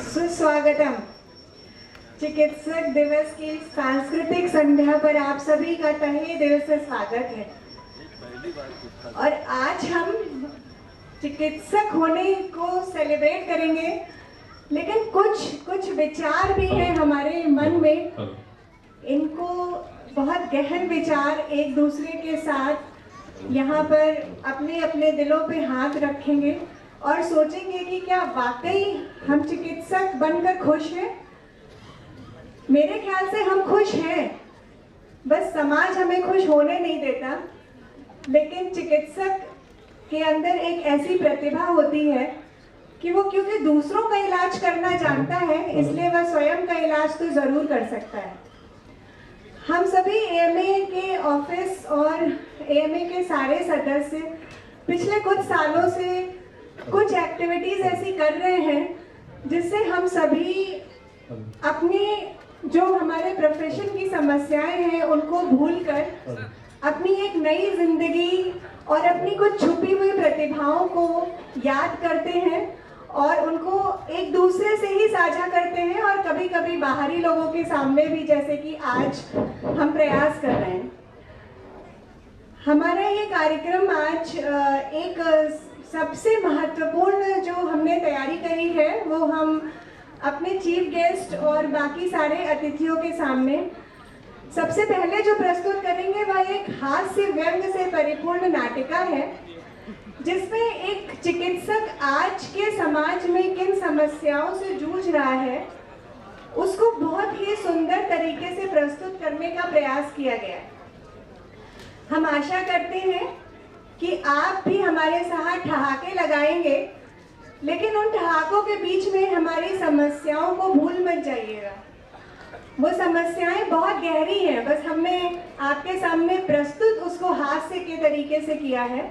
सुस्वागतम। चिकित्सक दिवस की सांस्कृतिक संध्या पर आप सभी का तहे दिल से स्वागत है। और आज हम चिकित्सक होने को सेलिब्रेट करेंगे, लेकिन कुछ विचार भी हैं हमारे मन में। इनको बहुत गहन विचार एक दूसरे के साथ यहाँ पर अपने अपने दिलों पे हाथ रखेंगे और सोचेंगे कि क्या वाकई हम चिकित्सक बनकर खुश हैं। मेरे ख्याल से हम खुश हैं, बस समाज हमें खुश होने नहीं देता। लेकिन चिकित्सक के अंदर एक ऐसी प्रतिभा होती है कि वो क्योंकि दूसरों का इलाज करना जानता है, इसलिए वह स्वयं का इलाज तो ज़रूर कर सकता है। हम सभी एएमए के ऑफिस और एएमए के सारे सदस्य पिछले कुछ सालों से कुछ एक्टिविटीज़ ऐसी कर रहे हैं जिससे हम सभी अपनी जो हमारे प्रोफेशन की समस्याएं हैं उनको भूलकर अपनी एक नई जिंदगी और अपनी कुछ छुपी हुई प्रतिभाओं को याद करते हैं और उनको एक दूसरे से ही साझा करते हैं और कभी कभी बाहरी लोगों के सामने भी, जैसे कि आज हम प्रयास कर रहे हैं। हमारा ये कार्यक्रम आज एक सबसे महत्वपूर्ण जो हमने तैयारी करी है वो हम अपने चीफ गेस्ट और बाकी सारे अतिथियों के सामने सबसे पहले जो प्रस्तुत करेंगे वह एक हास्य व्यंग से परिपूर्ण नाटिका है, जिसमें एक चिकित्सक आज के समाज में किन समस्याओं से जूझ रहा है उसको बहुत ही सुंदर तरीके से प्रस्तुत करने का प्रयास किया गया है। हम आशा करते हैं कि आप भी हमारे साथ ठहाके लगाएंगे, लेकिन उन ठहाकों के बीच में हमारी समस्याओं को भूल मत जाइएगा। वो समस्याएं बहुत गहरी हैं, बस हमने आपके सामने प्रस्तुत उसको हास्य के तरीके से किया है।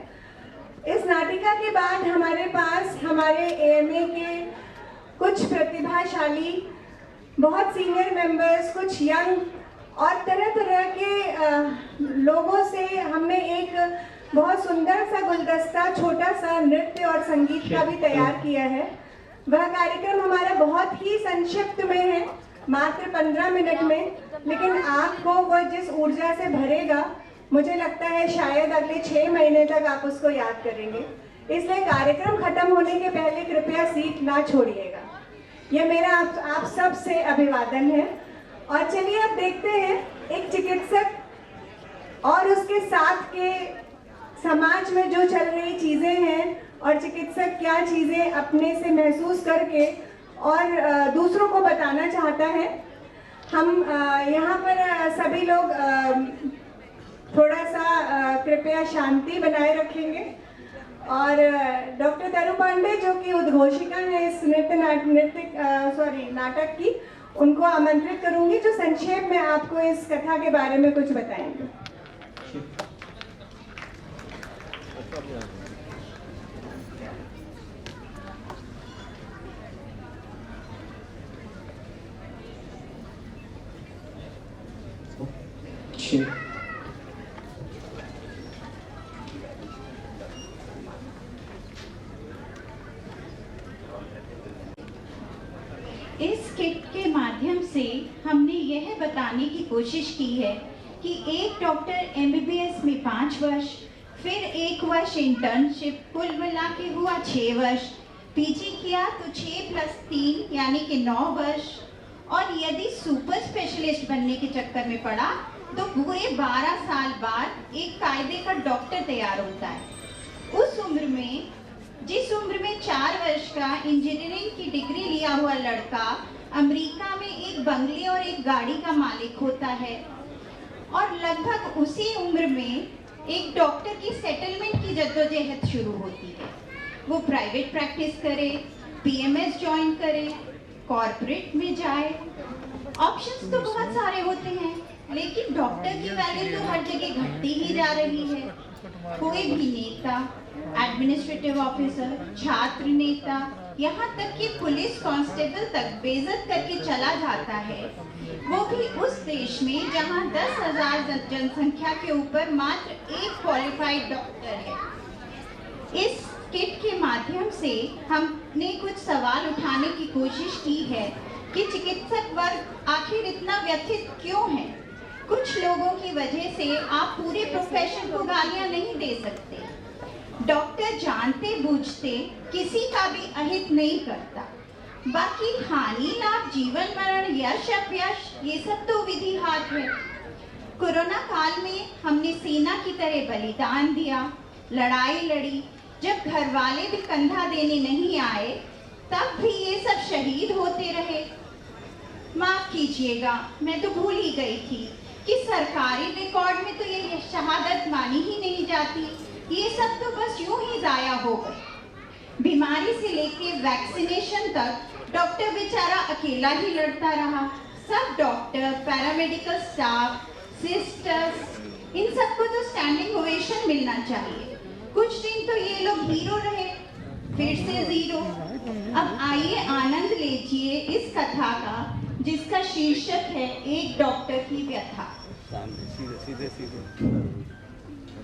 इस नाटिका के बाद हमारे पास हमारे एएमए के कुछ प्रतिभाशाली, बहुत सीनियर मेंबर्स, कुछ यंग और तरह तरह के लोगों से हमने एक बहुत सुंदर सा गुलदस्ता, छोटा सा नृत्य और संगीत का भी तैयार किया है। वह कार्यक्रम हमारा बहुत ही संक्षिप्त में है, मात्र 15 मिनट में, लेकिन आपको वह जिस ऊर्जा से भरेगा, मुझे लगता है शायद अगले 6 महीने तक आप उसको याद करेंगे। इसलिए कार्यक्रम खत्म होने के पहले कृपया सीट ना छोड़िएगा। यह मेरा आप सब से अभिवादन है। और चलिए अब देखते हैं एक चिकित्सक और उसके साथ के समाज में जो चल रही चीज़ें हैं और चिकित्सक क्या चीज़ें अपने से महसूस करके और दूसरों को बताना चाहता है। हम यहाँ पर सभी लोग थोड़ा सा कृपया शांति बनाए रखेंगे और डॉक्टर तरु पांडे जो कि उद्घोषिका है इस नाटक की, उनको आमंत्रित करूंगी जो संक्षेप में आपको इस कथा के बारे में कुछ बताएंगे। इस किट के माध्यम से हमने यह बताने की कोशिश की है कि एक डॉक्टर एमबीबीएस में 5 वर्ष, फिर 1 वर्ष इंटर्नशिप, कुल मिला के हुआ 6 वर्ष, पीजी किया तो 6 + 3 यानी कि 9 वर्ष, और यदि सुपर स्पेशलिस्ट बनने के चक्कर में पड़ा तो पूरे 12 साल बाद एक कायदे का डॉक्टर तैयार होता है। उस उम्र में, जिस उम्र में 4 वर्ष का इंजीनियरिंग की डिग्री लिया हुआ लड़का अमेरिका में एक बंगले और एक गाड़ी का मालिक होता है, और लगभग उसी उम्र में एक डॉक्टर की सेटलमेंट की जद्दोजहद शुरू होती है। वो प्राइवेट प्रैक्टिस करे, पीएमएस ज्वाइन करे, कॉर्पोरेट में जाए। ऑप्शंस तो बहुत सारे होते हैं, लेकिन डॉक्टर की वैल्यू तो हर जगह घटती ही जा रही है। कोई भी नेता, एडमिनिस्ट्रेटिव ऑफिसर, छात्र नेता, यहाँ तक कि पुलिस कांस्टेबल तक बेइज्जत करके चला जाता है, वो भी उस देश में जहाँ 10,000 जनसंख्या के ऊपर मात्र एक क्वालिफाइड डॉक्टर है। इस किट के माध्यम से हमने कुछ सवाल उठाने की कोशिश की है कि चिकित्सक वर्ग आखिर इतना व्यथित क्यों है। कुछ लोगों की वजह से आप पूरे प्रोफेशन को गालियां नहीं दे सकते। डॉक्टर जानते बूझते किसी का भी अहित नहीं करता। बाकी हानि लाभ, जीवन मरण, यश अपयश, ये सब तो विधि हाथ है। कोरोना काल में हमने सेना की तरह बलिदान दिया, लड़ाई लड़ी। जब घर वाले भी कंधा देने नहीं आए तब भी ये सब शहीद होते रहे। माफ कीजिएगा, मैं तो भूल ही गई थी कि सरकारी रिकॉर्ड में तो ये शहादत मानी ही नहीं जाती। ये सब तो बस यूं ही जाया हो गए। बीमारी से लेके वैक्सीनेशन तक डॉक्टर बेचारा अकेला ही लड़ता रहा। सब डॉक्टर, पैरामेडिकल स्टाफ, सिस्टर्स, इन सबको तो स्टैंडिंग ओवेशन मिलना चाहिए। कुछ दिन तो ये लोग हीरो रहे, फिर से जीरो। अब आइए आनंद लीजिए इस कथा का जिसका शीर्षक है एक डॉक्टर की व्यथा। सीधे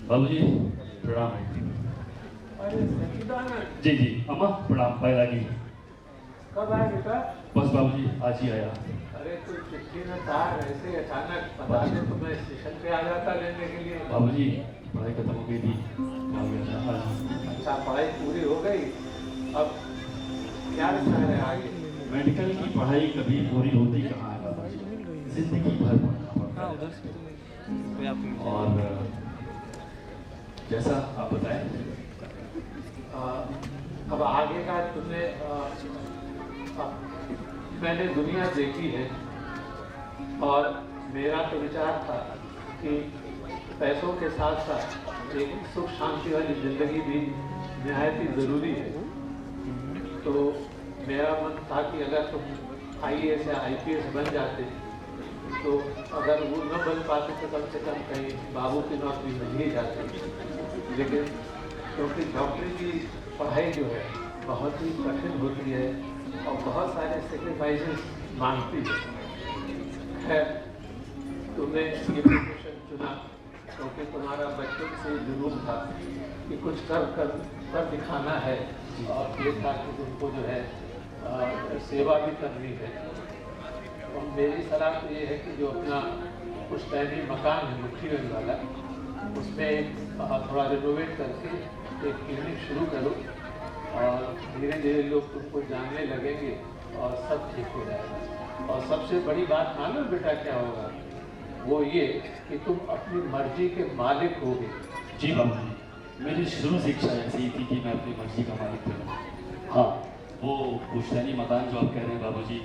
बाबूजी प्रणाम। अरे सच्चिदानंद, जी जी अम्मा प्रणाम। पाए लगी कब आया बेटा? बस बाबूजी आज ही आया। अरे तू चिट्ठी में था, ऐसे अचानक बता दे तो मैं स्टेशन पे आ जाता लेने के लिए। बाबूजी पढ़ाई खत्म हो गई थी, आ गया था आज। अच्छा, पढ़ाई पूरी हो गई, अब क्या विचार है आगे? मेडिकल की पढ़ाई कभी पूरी होती कहाँ है बाबूजी, जिंदगी भर पढ़ना पड़ता है। और जैसा आप बताएं। अब आगे का तुमने मैंने दुनिया देखी है और मेरा तो विचार था कि पैसों के साथ साथ एक सुख शांति वाली जिंदगी भी निहायत ही ज़रूरी है। तो मेरा मन था कि अगर तुम IAS या IPS बन जाते तो अगर वो न बन पाते तो कम से कम कहीं बाबू की नौकरी मिल ही जाती। लेकिन क्योंकि डॉक्टरी की पढ़ाई जो है बहुत ही कठिन होती है और बहुत सारे सेक्रीफाइसेस मांगती है। तुमने ये प्रोफेशन चुना क्योंकि तुम्हारा बचपन से जुनून था कि कुछ कर दिखाना है और ये था कि तुमको जो है सेवा भी करनी है। और मेरी सलाह तो ये है कि जो अपना पुश्तैनी मकान है मुट्ठीगंज वाला, उसमें थोड़ा रिनोवेट करके एक क्लिनिक शुरू करो और धीरे धीरे लोग तुमको जानने लगेंगे और सब ठीक हो जाएगा। और सबसे बड़ी बात मालूम बेटा क्या होगा? वो ये कि तुम अपनी मर्जी के मालिक होगे। जी बाबूजी, मेरी शुरू से इच्छा ऐसी ही थी कि मैं अपनी मर्जी का मालिक बनूं। हाँ, वो पुश्तैनी मकान जो आप कह रहे हैं बाबूजी,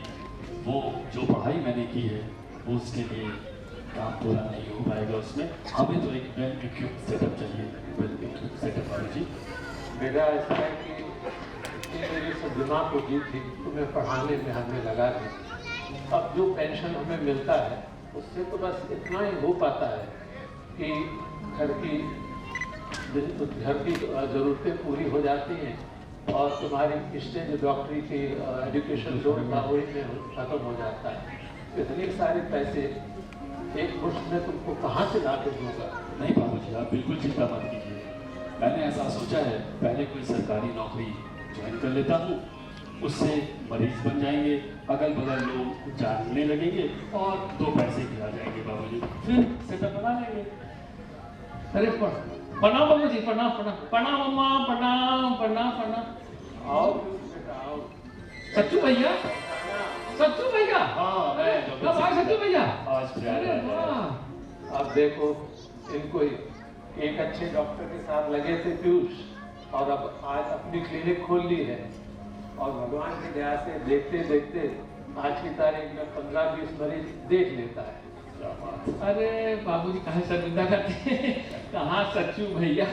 वो जो पढ़ाई मैंने की है वो उसके लिए काम पूरा नहीं हो पाएगा। उसमें हमें तो एक वेल इक्विप्ड सेटअप चाहिए। वेल इक्विप्ड सेटअप बाबूजी। मेरा ऐसा है कि मेरी सब दिमाग को जीत थी तुम्हें पढ़ाने में हमें लगा दी। अब जो पेंशन हमें मिलता है उससे तो बस इतना ही हो पाता है कि घर की ज़रूरतें पूरी हो जाती हैं और तुम्हारी किस्तें जो डॉक्टरी की एजुकेशन लोन था वही में खत्म हो जाता है। इतने सारे पैसे एक मुश्त में तुमको कहाँ से ला के दूंगा? नहीं बाबूजी, आप बिल्कुल चिंता मत कीजिए। मैंने ऐसा सोचा है, पहले कोई सरकारी नौकरी ज्वाइन कर लेता हूँ, उससे मरीज बन जाएंगे, अगल बगल लोग जानने लगेंगे और 2 पैसे भी आ जाएंगे बाबूजी, फिर सेटअप बना लेंगे। अरे प्रणाम बाबूजी, प्रणाम प्रणाम प्रणाम अम्मा, प्रणाम प्रणाम प्रणाम। आओ बेटा आओ। सच्चू भैया, सच्चू भैया। हाँ, मैं कब आए सच्चू भैया? आज अरे वाह। अब देखो, इनको एक अच्छे डॉक्टर के साथ लगे थे पीयूष और अब आज अपनी क्लिनिक खोल ली है और भगवान की दया से देखते देखते आज की तारीख में 15-20 मरीज देख लेता है। अरे बाबूजी कहाँ शर्मिंदा करते हैं? कहाँ सच्चू भैया,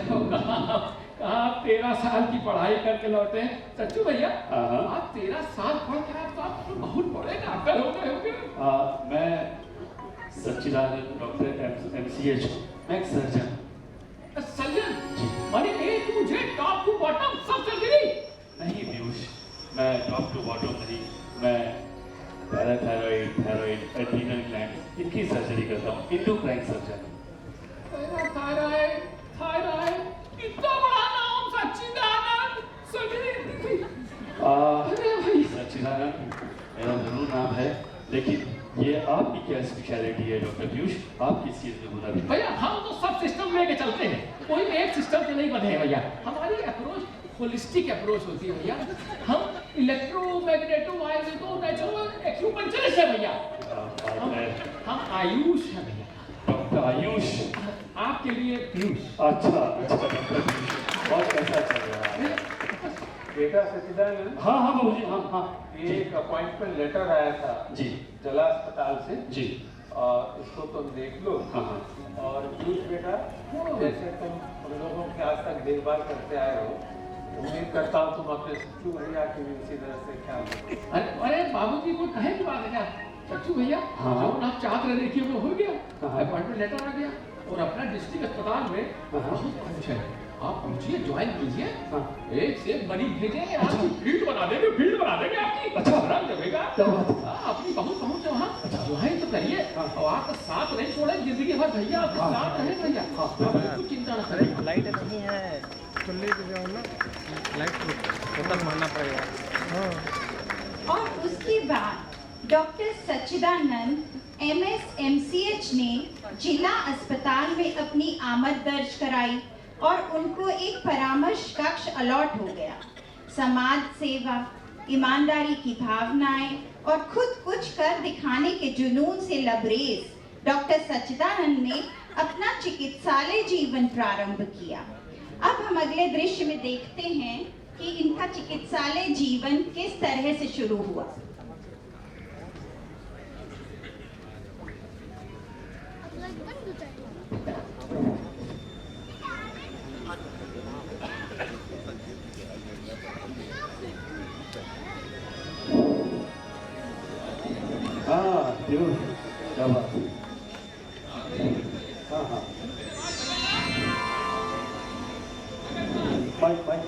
कहाँ 13 साल की पढ़ाई करके लौटे हैं सच्चू भैया। आप 13 साल पढ़ के आप तो आप बहुत बड़े डॉक्टर हो गए होंगे। मैं सच्चिदानंद डॉक्टर MCH, मैं एक सर्जन। सर्जन? अरे एक मुझे टॉप टू बॉटम सब सर्जरी? नहीं पीयूष, मैं टॉप टू बॉटम नहीं, मैं पैराथायरॉइड, थायरॉइड, एड्रीनल ग्लैंड, इनकी सर्जरी करता हूँ। Endocrine surgeon. पैराथायरॉइड, थायरॉइड, इतना बड़ा नाम सच्चिदानंद। है, लेकिन ये आपकी क्या स्पेशलिटी है डॉक्टर पीयूष? आप किस चीज़ में गुना भी? भैया हम तो सब सिस्टम लेके चलते हैं, कोई एक सिस्टम से नहीं बने हैं भैया। हमारी अप्रोच होलिस्टिक अप्रोच होती है भैया। हम इलेक्ट्रोमैग्नेटो वाइब्रेटो नेचुरल एक्यूपंक्चरिस्ट है भैया। हम आयुष है भैया। डॉक्टर आयुष, आपके लिए पीयूष। अच्छा अच्छा डॉक्टर पीयूष, और कैसा चल रहा है? बेटा सच्चिदानंद, हाँ हाँ बाबूजी, हाँ हाँ एक अपॉइंटमेंट लेटर आया था जी जिला अस्पताल से, जी, और इसको तुम देख लो। हाँ हाँ और पीयूष बेटा, जैसे तुम हम लोगों की आज तक देखभाल करते आए हो, उम्मीद करता हूँ तुम अपने सच्चू भैया की भी इसी तरह से ख्याल रखो। अरे बाबूजी कोई कहे की बात है क्या? सच्चू भैया, हाँ। जो आप चाहते रहे देखिए वो हो गया, हाँ। अपॉइंटमेंट लेटर आ गया और अपना डिस्ट्रिक्ट अस्पताल में बहुत कुछ है। आप पहुंचिए, ज्वाइन कीजिए, हाँ। एक से एक मरीज भेजेंगे, आपकी फील्ड बना देंगे आपकी। अच्छा। रंग जमेगा। क्या बात है? हाँ, अपनी बहुत पहुंच है वहाँ। ज्वाइन तो करिए, हाँ। और आपका साथ नहीं छोड़े जिंदगी भर भैया, आपके हाँ। साथ रहे भैया। हाँ। आप बिल्कुल चिंता न करें। लाइट नहीं है, चुल्ले पे जाओ ना, लाइट होता मानना पड़ेगा। हाँ, और उसके बाद डॉक्टर सच्चिदानंद MSMCH ने जिला अस्पताल में अपनी आमद दर्ज कराई और उनको एक परामर्श कक्ष अलॉट हो गया। समाज सेवा, ईमानदारी की भावनाएं और खुद कुछ कर दिखाने के जुनून से लबरेज डॉक्टर सच्चिदानंद ने अपना चिकित्सालय जीवन प्रारंभ किया। अब हम अगले दृश्य में देखते हैं कि इनका चिकित्सालय जीवन किस तरह से शुरू हुआ। हाँ जरूर, क्या बात है? हाँ हाँ माइक माइक।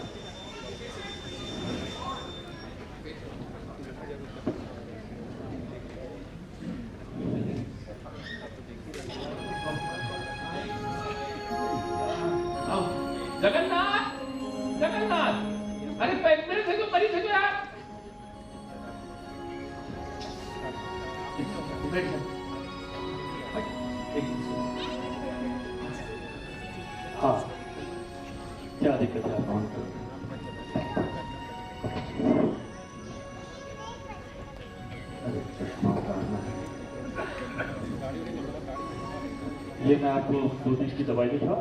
जगन्नाथ, जगन्नाथ, अरे मेरे से जो मरीज है जो यार, बैठ जा। हाँ, क्या दिक्कत है आपको? ये मैं आपको 2 दिन की दवाई लिखा,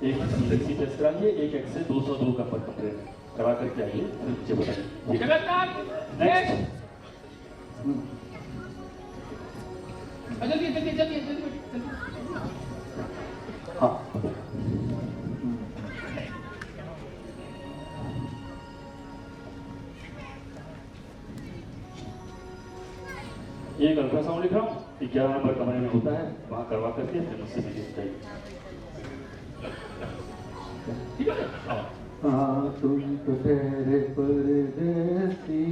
एक फ्लेक्सी टेस्ट कराइए, एक एक्सरे 202 का पत्र करा करके आइए, फिर मुझे बताइए। जगन्नाथ, नेक्स्ट। जल्दी जल्दी जल्दी जल्दी। हाँ एक अल्ट्रासाउंड लिख रहा हूँ, 11 नंबर कमरे में होता है, वहाँ करवा करके फिर मुझसे मिलिए बताइए। ठीक है? हाँ तुम तो ठहरे परदेसी,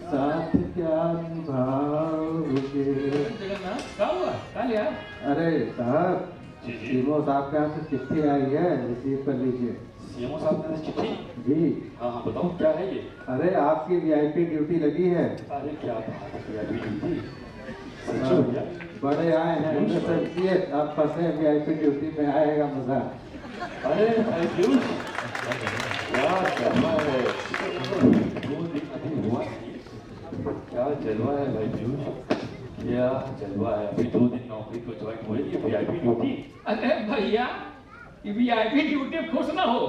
साथ क्या निभाओगे। जगन्नाथ, क्या हुआ? क्या लिया? अरे साहब, जी जी। सीमो साहब के यहाँ से चिट्ठी आई है, रिसीव कर लीजिए। सीएमओ साहब ने चिट्ठी? जी। हाँ हाँ बताओ क्या है ये? अरे आपकी VIP ड्यूटी लगी है। अरे क्या बात है यार, ड्यूटी सच हो गया? बड़े आए हैं MSMCH, आप फंसे VIP ड्यूटी में, आएगा मजा। अरे पीयूष, क्या जलवा है, 2 दिन अभी हुआ नहीं, क्या जलवा है भाई पीयूष, क्या जलवा है। अभी 2 दिन नौकरी को ज्वाइन हुए, ये VIP ड्यूटी। अरे भैया, VIP ड्यूटी खुश ना हो,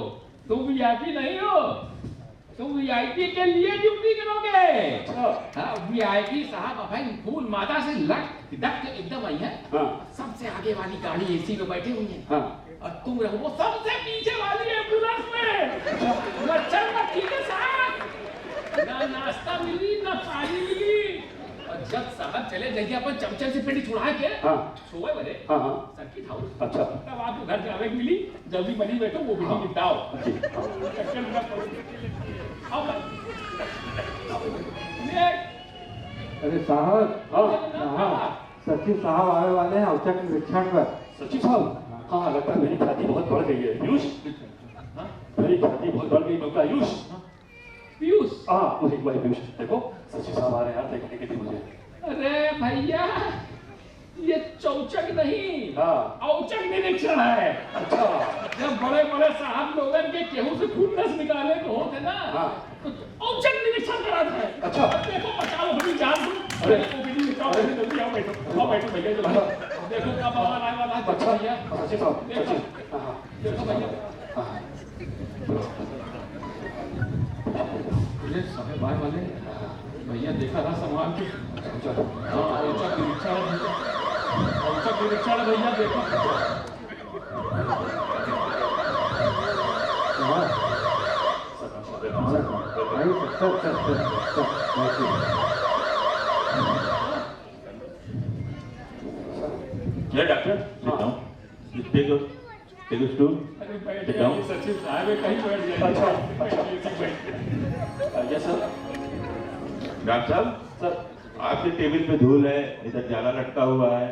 तुम VIP नहीं हो, तुम VIP के लिए ड्यूटी करोगे। हाँ, VIP साहब अपन फूल माता से लट डट एकदम आई है। हाँ सबसे आगे वाली गाड़ी AC में बैठे हुई है, हाँ और तुम रहो वो सबसे पीछे वाली एम्बुलेंस में, मच्छर मक्खी के साथ। ना नाश्ता मिली ना पानी मिली, और जब साहब चले जाइए अपन चमचम से पेटी छुड़ा के हाँ सोए बने हाँ हाँ सर्किट हाउस। अच्छा तब आपको घर जावे की मिली, जल्दी बनी बैठो वो भी नहीं निपटाओ। जी चक्कर ना पड़ो। आओ अरे साहब, हाँ सचिव साहब आने वाले हैं औचक निरीक्षण पर। सचिव साहब, हाँ लगता है मेरी ख्याति बहुत बढ़ गई है पीयूष, मेरी ख्याति बहुत बढ़ गई डॉक्टर आयुष। पीयूष, हाँ वही वही पीयूष, देखो सचिव साहब आ रहे हैं, देखने के लिए मुझे। अरे भैया ये चौचक नहीं, हाँ। औचक निरीक्षण है। अच्छा। जब बड़े बड़े साहब लोगन के केहू से खून रस निकाले को होते ना, हाँ। तो औचक निरीक्षण कराते हैं। अच्छा। अब देखो बचाओ अपनी जान को। अरे ओपीडी में जाओ, जल्दी आओ, बैठो भैया जल्दी। देखो क्या बाबा आने वाला है। अच्छा भैया सचिन साहब, देखो, सचिन। हाँ देखो भैया। हाँ। अरे साहब आए वाले भैया, देखा था सामान की। हाँ औचक निरीक्षण है भैया, औचक निरीक्षण है भैया, देखो। Yeah, doctor. Sit down. Take a stool. अरे बैठ Sit down. जाइए, सचिन साहब है, कहीं बैठ जाइए। अच्छा। बैठ यस सर। डॉक्टर साहब, सर। आपके टेबल पे धूल है, इधर जाला लटका हुआ है।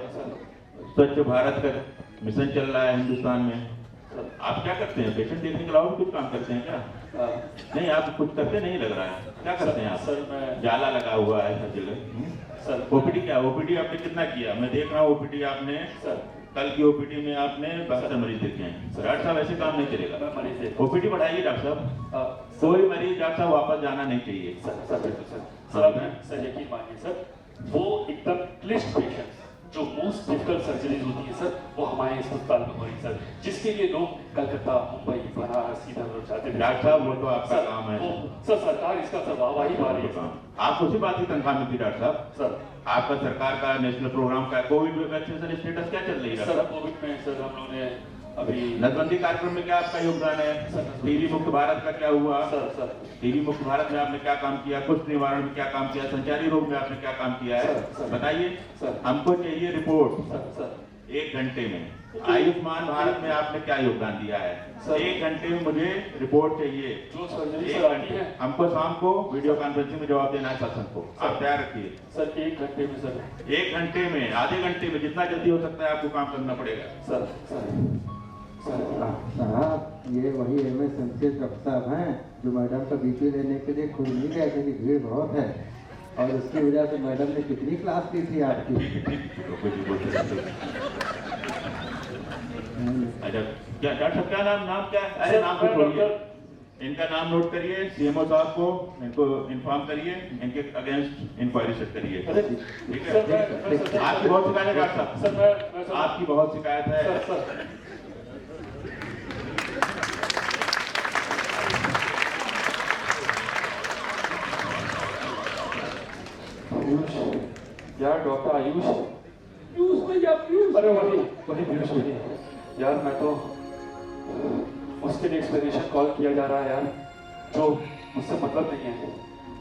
स्वच्छ भारत का मिशन चल रहा है हिंदुस्तान में। आप क्या करते हैं? पेशेंट देखने के अलावा भी कुछ काम करते हैं क्या? नहीं, आप कुछ करते नहीं लग रहा है। क्या करते हैं आप? सर मैं जाला लगा हुआ है हर जगह। सर ओपीडी क्या? ओपीडी आपने कितना किया? मैं देख रहा हूँ ओपीडी आपने सर कल की ओपीडी में आपने 72 मरीज देखे हैं। डॉक्टर साहब ऐसे काम नहीं चलेगा। मैं मरीज देख ओपीडी बढ़ाइए डॉक्टर साहब। कोई मरीज डॉक्टर साहब वापस जाना नहीं चाहिए। सर बिल्कुल सर। सर सर यकीन मानिए सर, वो एकदम क्लिष्ट पेशेंट जो मोस्ट डिफिकल्ट सर्जरीज होती है सर, वो हमारे अस्पताल में हो रही सर, जिसके लिए लोग कलकत्ता, मुंबई, बनारस इधर उधर जाते हैं। डॉक्टर साहब वो तो आपका सर, काम है। सर सरकार इसका सर वाहवाही पा रही है सर। आप उसी बात की तनख्वाह मिलती डॉक्टर साहब। सर आपका सरकार का नेशनल प्रोग्राम का कोविड वैक्सीनेशन स्टेटस क्या चल रही है? सर कोविड में सर हम लोगों ने अभी नसबंदी कार्यक्रम में क्या आपका योगदान है? टीबी मुक्त भारत का क्या हुआ? सर टीबी मुक्त भारत में आपने क्या काम किया? कुष्ठ निवारण में क्या काम किया? संचारी रोग में आपने क्या काम किया है? सर। बताइए। सर। हमको चाहिए रिपोर्ट सर 1 घंटे में। आयुष्मान भारत में आपने क्या योगदान दिया है? सर। 1 घंटे में मुझे रिपोर्ट चाहिए। जो सर्जरी 1 सर आती है हमको शाम को वीडियो कॉन्फ्रेंसिंग में जवाब देना है शासन को। आप तैयार रखिए। सर 1 घंटे में सर 1 घंटे में, आधे घंटे में, जितना जल्दी हो सकता है आपको काम करना पड़ेगा। सर साहब ये वही MS शमशेद डॉक्टर साहब हैं जो मैडम का BP लेने के लिए खुद नहीं गए थे कि भीड़ बहुत है, और उसकी वजह से मैडम ने कितनी क्लास ली थी आपकी। अच्छा क्या डॉक्टर साहब, क्या नाम क्या है? अरे नाम को छोड़िए, इनका नाम नोट करिए। CMO साहब को इनको इन्फॉर्म करिए, इनके अगेंस्ट इंक्वायरी सेट करिए। ठीक है? आपकी बहुत शिकायत है डॉक्टर साहब। सर आपकी बहुत शिकायत है। सर आयुष यार, डॉक्टर आयुष भैया प्लीज। अरे वही पीयूष वही यार, मैं तो उसके लिए एक्सप्लेनेशन कॉल किया जा रहा है यार, जो मुझसे मतलब नहीं है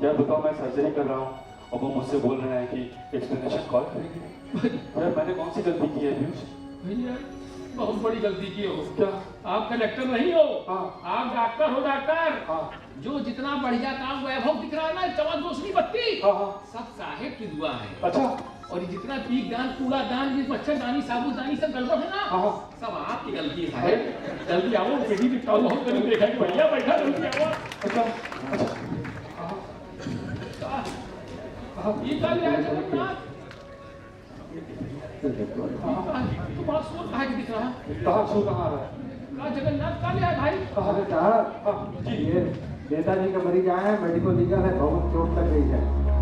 यार। बताओ मैं सर्जरी कर रहा हूँ और वो मुझसे बोल रहे हैं कि एक्सप्लेनेशन कॉल करेंगे। यार मैंने कौन सी गलती की है पीयूष? भैया बहुत बड़ी गलती की हो। क्या? आप कलेक्टर नहीं हो। हाँ। आप डॉक्टर हो। डॉक्टर हाँ जो जितना बढ़िया काम वैभव दिख रहा है ना, चमक रोशनी बत्ती, हाँ सब साहेब की दुआ है। अच्छा और ये जितना पीक दान, कूड़ा दान, ये मच्छरदानी, साबुदानी सब गड़बड़ है ना, हाँ सब आपकी गलती है साहब। जल्दी आओ, पीढ़ी दिखता हूँ, बहुत करीब देखा कि भैया बैठा, जल्दी आओ। अच्छा ये कल आया जगन्नाथ, तो बात सुन कहा कि दिख रहा है। कहाँ सो कहाँ आ रहा है? कहा जगन्नाथ कल आया भाई। अरे साहब ये नेताजी का मरीज आया है, मेडिकल लीगल है, बहुत चोट लग गई है।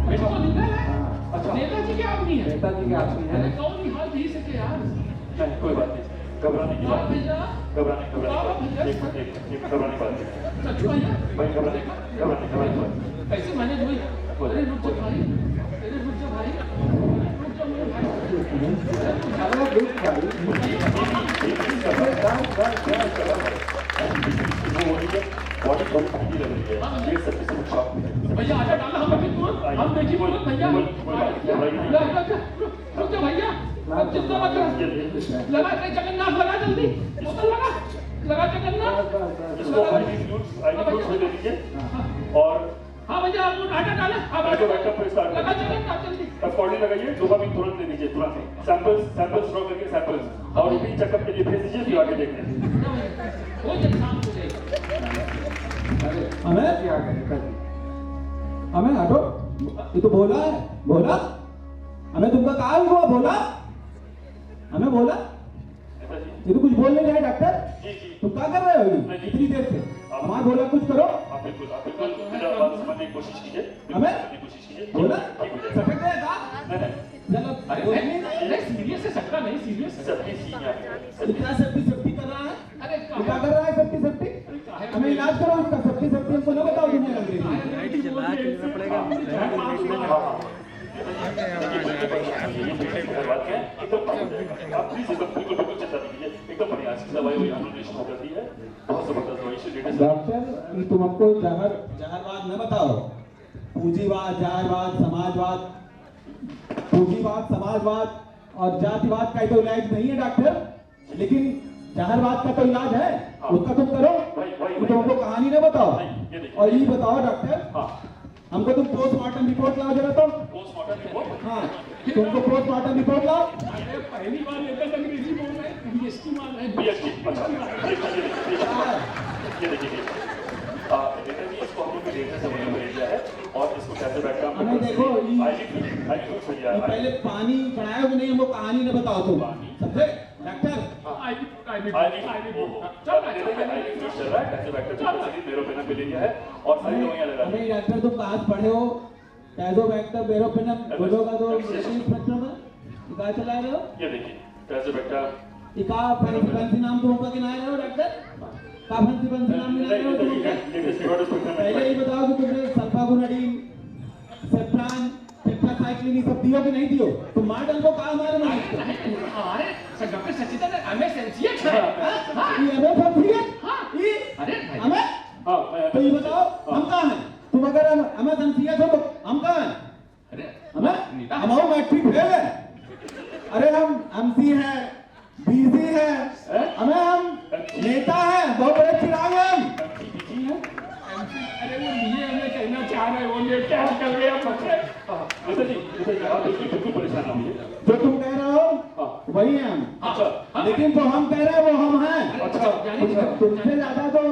मेडिकल लीगल है? हाँ। अच्छा नेताजी के आदमी है? नेताजी के आदमी है। अरे कौन ही हाल थी सके यार। नहीं कोई बात नहीं, घबराने की बात नहीं, भैया घबराने की बात नहीं, घबराने की बात नहीं सच्चू भैया भाई, घबराने की बात नहीं। कैसे मैंने हुई? अरे रुक जा भाई, अरे रुक जा भाई, रुक जा मेरे भाई। अरे दुख बॉडी बड़ी भारी लग रही है, ये सब किसी को शॉक नहीं है। भैया आजा डाला, हम देखी तुरंत, हम देखी तुरंत भैया। रुक जा भैया, अब चिंता मत कर, लगा के जगन्नाथ, लगा जल्दी, बोतल लगा जगन्नाथ। इसको आईवी फ्लूइड्स में दे दीजिए। और हाँ भैया आप आटा डाला, आप बैकअप बैकअप पे स्टार्ट लगा करिए। जगन्नाथ जल्दी। कॉर्डिंग लगाइए, डोपामिन तुरंत ले लीजिए, तुरंत सैंपल्स ड्रॉ करके सैंपल्स, और रूटीन चेकअप के लिए भेज दीजिए, फिर आगे देखते हैं। हो जाए, शाम हो जाएगी। हमें क्या करें? हमें हटो, ये तो भोला है, भोला हमें तुमका कहा हुआ बोला, हमें बोला ये तो कुछ बोल नहीं रहे डॉक्टर। तुम क्या कर रहे हो इतनी देर से? हमारा बोला कुछ करो। हमें बोला सटक गया का? चलो अरे सीरियस है, सकता नहीं सीरियस है। इतना सेफ्टी कर रहा है। अरे क्या कर रहा है सेफ्टी? हमें इलाज करो उसका। सेफ्टी हमको ना बताओ दुनिया लग रही है। डॉक्टर तुम हमको जहरवाद न बताओ। पूंजीवाद, जहरवाद, समाजवाद, पूंजीवाद, समाजवाद और जातिवाद का तो इलाज नहीं है डॉक्टर, लेकिन जहरवाद का तो इलाज है, उसका तुम करो। तो हमको कहानी न बताओ। और ये बताओ डॉक्टर, हमको तुम पोस्टमार्टम रिपोर्ट लाओ जरा। तुम पोस्टमार्टम रिपोर्ट? हाँ, तुमको पोस्टमार्टम रिपोर्ट लाओ। अरे पहली बार लेकर अंग्रेजी बोल रहे हैं, बीएसटी मान रहे हैं। बीएसटी अच्छा, ये देखिए इसको हम लोग डेटा से बना दिया है और इसको कैसे बैठ का हमें देखो पहले पानी चढ़ाया कि नहीं, हमको कहानी न बताओ तुम, समझे डॉक्टर? हमें डॉक्टर तुम कहाँ पढ़े हो? टैजोबैक्टर बेरोपेनम बोलोगा तो इंस्पेक्टर में क्या चला रहे हो? ये देखिए टैजोबैक्टर इका फैंसी नाम तुम का गिनाए रहे हो डॉक्टर? का फैंसी नाम गिनाए रहे हो तुम? पहले ही बताओ कि तुमने सल्फागुनाडीन, सेफ्रान, टेट्रासाइक्लिन ये सब दियो कि नहीं दियो? तुम मॉडल को कहा हमारे में? अरे डॉक्टर सचिदानंद एमएस एमसीएच है। ये एमएस एमसीएच? ये अरे हमें तो ये बताओ हम कहाँ हैं? तुम अगर एमएस एमसीएच हो तो हम कहाँ हैं? अरे हमें हम मैट्रिक फेल है। अरे हम एमसी है, बीसी है, हमें हम नेता है, बहुत बड़े चिराग हैं हम। अरे वो ये हमें कहना चाह रहे हो, ये क्या कर रहे हैं बच्चे? आप बिल्कुल परेशान ना होइए। जो तुम कह रहे हो वही है हम। लेकिन जो हम कह रहे हैं वो हम हैं। अच्छा तुमसे ज्यादा तो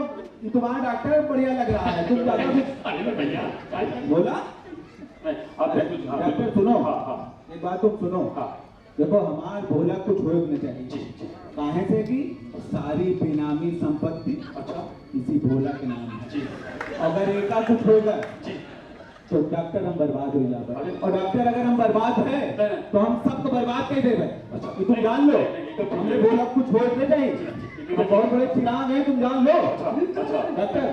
तुम्हारा डॉक्टर बढ़िया लग रहा है। तुम ज्यादा बोला डॉक्टर सुनो, एक बात तुम सुनो। देखो हमार भोला कुछ हो नहीं चाहिए। काहे से कि सारी बेनामी संपत्ति अच्छा इसी भोला के नाम है। अगर एका कुछ होगा तो डॉक्टर हम बर्बाद हो जाएगा। और डॉक्टर अगर हम बर्बाद है तो हम सबको बर्बाद कर देंगे। ये तुम जान लो, हमने भोला कुछ हो नहीं चाहिए। हम बहुत बड़े चिराग हैं, तुम जान लो डॉक्टर।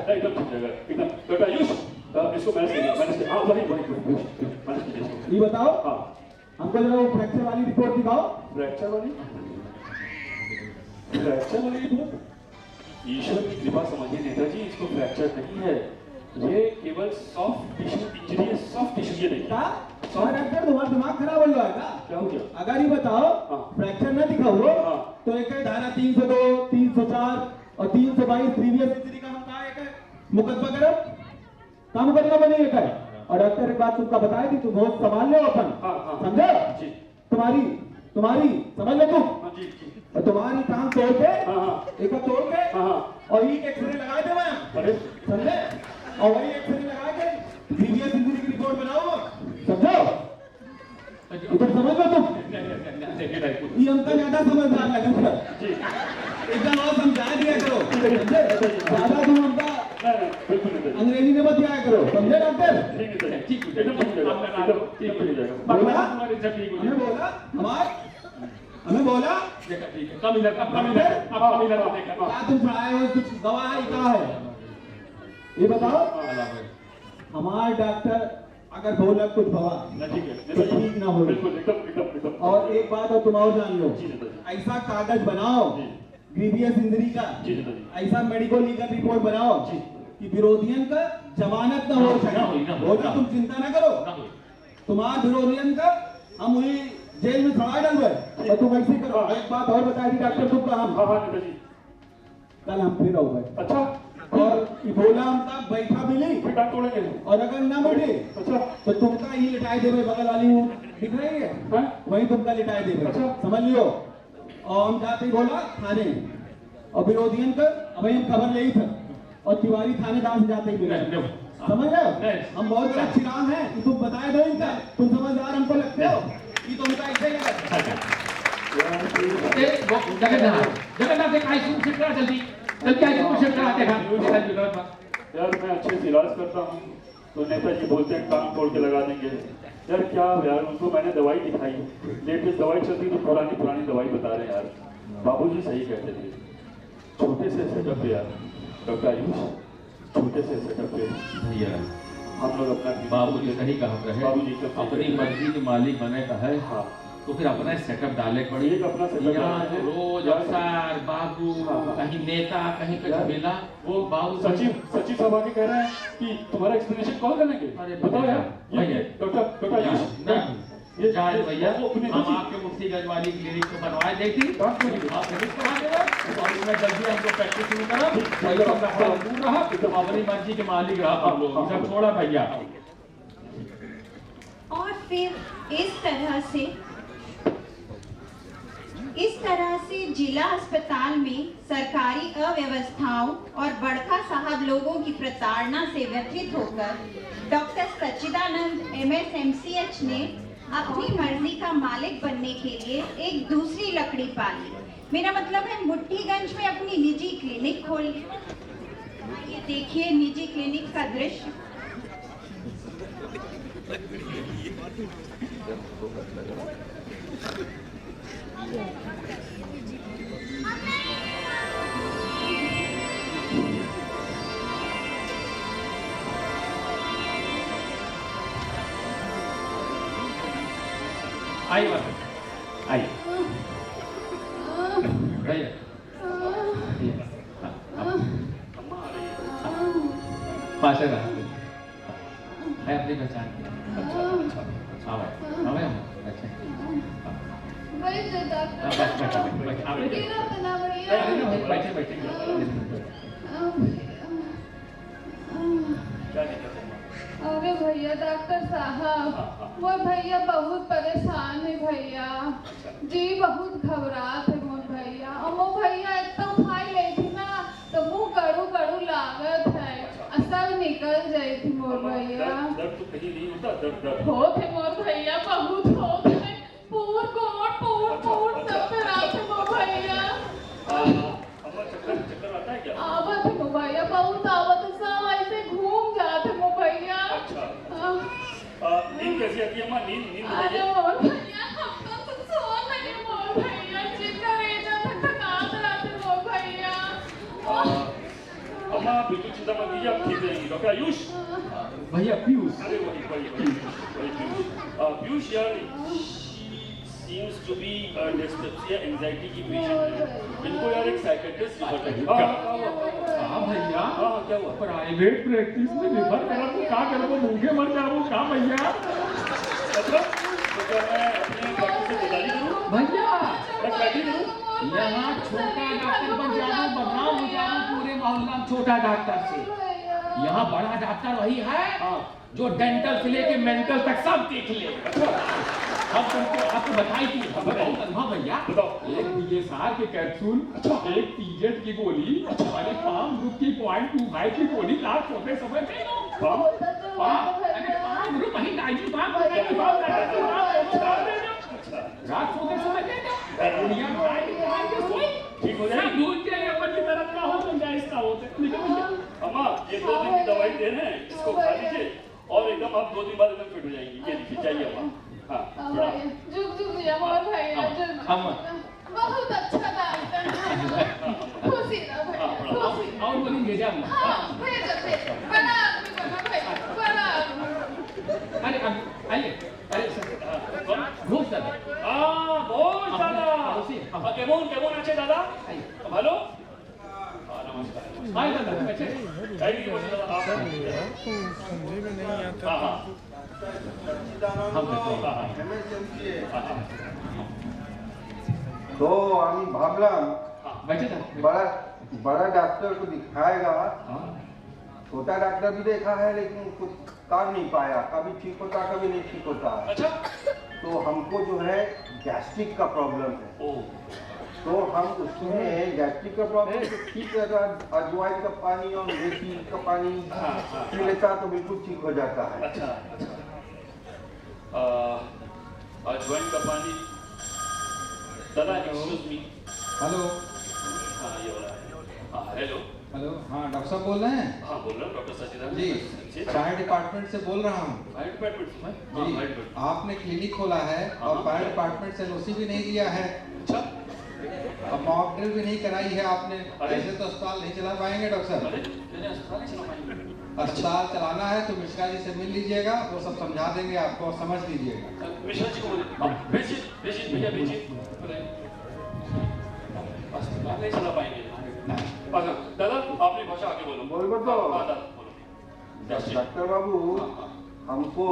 ये बताओ हमको जरा वो फ्रैक्चर वाली रिपोर्ट दिखाओ। फ्रैक्चर वाली रिपोर्ट? ईश्वर की कृपा समझिए नेताजी, इसको फ्रैक्चर नहीं है, ये केवल सॉफ्ट टिश्यू इंजरी है। सॉफ्ट टिश्यू ये देखिए। डॉक्टर तुम्हारा दिमाग खराब हो जाएगा। क्या हो गया? अगर ये बताओ फ्रैक्चर न दिखा हो तो एक है धारा 302, 304 और 322 प्रीवियस इंजरी का हम कहा एक मुकदमा करो का मुकदमा बनी एक है। और डॉक्टर एक बात तुमका बताई थी, तुम बहुत संभाल लो अपन, समझो? तुम्हारी समझ लो तुम। और तुम्हारी टांग तोड़ के एक तोड़ के और ये एक्सरे लगा दे मैं, समझे? और वही एक्सरे लगा के प्रीवियस इंजरी की रिपोर्ट बनाओ, समझो? तुम समझ लो तुम। ये हमका ज्यादा समझदार लगा था। एकदम और समझा दिया करो, समझे? ज्यादा तुम हमका अंग्रेजी में मत दिया करो, समझे डॉक्टर? हमें बोला क्या तुम पढ़ाए हो? कुछ गवाह क्या है ये बताओ। हमारे डॉक्टर अगर बोला कुछ भवा तो ठीक ना हो। और एक बात और तुम और जान लो, ऐसा कागज बनाओ ग्रीवियस इंजरी का, ऐसा मेडिकल लीगल रिपोर्ट बनाओ कि विरोधियन का जमानत न हो चाहिए। बोला तुम चिंता ना करो, तुम्हारा विरोधियन का हम वही जेल में सड़ा डालवे और तुम ऐसे करो। एक बात और बता दी डॉक्टर तुमका, हम कल हम फिर आओ गए। अच्छा और बोला हम तब बैठा मिली और अगर ना बैठे अच्छा तो तुमका ही लिटाई देवे। बगल वाली वो दिख रही है वही तुमका लिटाई देवे, समझ लियो। और हम जाते ही बोला थाने और विरोधियन का अब हम खबर ले था और तिवारी थानेदार से जाते ही मिला, समझ रहे हो? हम बहुत बड़ा चिराग हैं, तुम बताए दो इनका, तुम समझदार हमको लगते हो। ये तो देखा विनोद यार मैं अच्छे से इलाज करता हूँ तो नेताजी बोलते हैं काम तोड़ के लगा देंगे। यार क्या यार, उनको मैंने दवाई दिखाई, लेटेस्ट दवाई चलती तो पुरानी दवाई बता रहे हैं यार। बाबूजी सही कहते थे, छोटे से सेटअप पे यार डॉक्टर आयुष, छोटे से सेटअप पे भैया हम लोग अपना बाबूजी सही कहा रहे, बाबूजी अपनी मर्जी के मालिक बने का है। हाँ तो फिर अपना सेटअप डाले पड़ी। एक अपना setup यहाँ डालना है। रोज अवसर बाबू कहीं नेता कहीं कुछ यार, मिला वो बाबू सचिव साहब आके कह रहे हैं कि तुम्हारा एक्सप्लेनेशन कॉल करेंगे। अरे बताओ यार, भैया, ये डॉक्टर आयुष ये जाए भैया वो अपने हम आपके मुफ्तीगंज वाली क्लिनिक को बनवाए देखी आप सर्विस करा देगा और इसमें जल्दी हमको प्रैक्टिस शुरू करा भैया अपना थोड़ा दूर रहा तो अपनी मर्जी के मालिक रहा आप लोग सब छोड़ा भैया। और फिर इस तरह से जिला अस्पताल में सरकारी अव्यवस्थाओं और बड़का साहब लोगों की प्रताड़ना से व्यथित होकर डॉक्टर सच्चिदानंद MSMCH ने अपनी मर्जी का मालिक बनने के लिए एक दूसरी लकड़ी पाली। मेरा मतलब है मुट्ठीगंज में अपनी निजी क्लिनिक खोल ली। ये देखिए निजी क्लिनिक का दृश्य। आई बात आई भैया पाशा है अपनी पहचान की। हाँ भाई हाँ भाई अच्छा बैठे बैठे अरे भैया डॉक्टर साहब वो भैया बहुत परेशान है भैया जी, बहुत घबराहट है मोर भैया। और वो भैया एकदम खाई गई थी ना तो मुंह कड़ू कड़ू लागत है, सब निकल जाई थी मोर भैया। दर्द तो कहीं नहीं होता, दर्द हो थे मोर भैया, बहुत हो थे, पूर कोट सब पे रात है मोर भैया। चक्कर आता है क्या? आवत है मोर भैया, बहुत आवत है, सब ऐसे घूम जाते मोर भैया। नींद कैसी आती है अम्मा? नींद अरे मोर भैया हम तो सो नहीं मोर भैया, चिंता रेजा तक थकान रहते मोर भैया। अम्मा बिल्कुल चिंता मत कीजिए, आप ठीक रहेंगी। डॉक्टर आयुष भैया पीयूष, अरे वही पीयूष यार seems to be dyspepsia anxiety की पेशेंट है। इनको यार एक साइकियाट्रिस्ट रिफर करिए। हाँ भैया हाँ क्या हुआ? प्राइवेट प्रैक्टिस में रिफर करा तो क्या करो, वो भूखे मर जाओ क्या भैया? मतलब तो क्या मैं अपने डॉक्टर से गुजारिश करूँ? भैया मैं बैठी करूँ? यहाँ छोटा डॉक्टर बन जाओ, बदनाम हो जाओ पूरे मोहल्ला में छोटा डॉक्टर से। यहाँ बड़ा डॉक्टर वही है जो डेंटल से लेके मेंटल तक सब देख ले। अब तुमको आपको बताई थी बताओ तन्हा भैया, एक DSR के कैप्सूल, एक पीजेड की गोली, अरे 5 ग्रुप की 0.25 की गोली लास्ट होते समय दे दो। 5 ग्रुप वही डाइजी 5 दे दो, रात सोते समय दे दो। दुनिया में के सोई ठीक हो जाएगी। दूध के लिए अपनी तरफ का हो तो जाए इसका होते। अम्मा ये 2 दिन की दवाई दे रहे हैं, इसको खा लीजिए और एकदम आप 2 दिन बाद एकदम फिट हो जाएंगी। ये देखिए चाहिए अम्मा। हाँ जुग या मोर भैया बहुत अच्छा डॉक्टर है, खुशी ना भैया खुशी। और बोलेंगे जा हाँ भेज बड़ा आदमी बना भैया, बड़ा आदमी। अरे आइए अरे घोष दादा बहुत ज्यादा केमन আছে দাদা? ভালো নমস্কার। आइए दादा बैठे थैंक यू दादा। आप समझे में नहीं आता। हाँ हम তো আমি ভাবলাম बैठे था बड़ा डॉक्टर को दिखाएगा। छोटा डॉक्टर भी देखा है लेकिन कुछ कर नहीं पाया, कभी ठीक होता कभी नहीं ठीक होता। अच्छा तो हमको जो है गैस्ट्रिक का प्रॉब्लम है। तो हम उसमें गैस्ट्रिक का प्रॉब्लम तो ठीक है, अजवाइन का पानी और मेथी का पानी पी लेता तो बिल्कुल ठीक हो जाता है। अच्छा अजवाइन का पानी दादा एक्सक्यूज मी। हेलो हाँ ये वाला है। हाँ हेलो हेलो हाँ डॉक्टर साहब बोल रहे हैं? हाँ बोल रहा हूँ, डॉक्टर सचिदानंद जी, फायर डिपार्टमेंट से बोल रहा हूँ। फायर डिपार्टमेंट से? जी, आपने क्लिनिक खोला है और फायर डिपार्टमेंट से एनओसी भी नहीं लिया है। अच्छा, अब मॉक ड्रिल भी नहीं कराई है आपने। ऐसे तो अस्पताल नहीं चला पाएंगे डॉक्टर साहब। अस्पताल चलाना है तो मिश्रा जी से मिल लीजिएगा, वो सब समझा देंगे आपको, समझ लीजिएगा। मिश्रा जी को भेजिए भेजिए भैया भेजिए। अस्पताल नहीं चला पाएंगे दादा, अपनी भाषा आगे बोलो। बोल डॉक्टर बाबू, हमको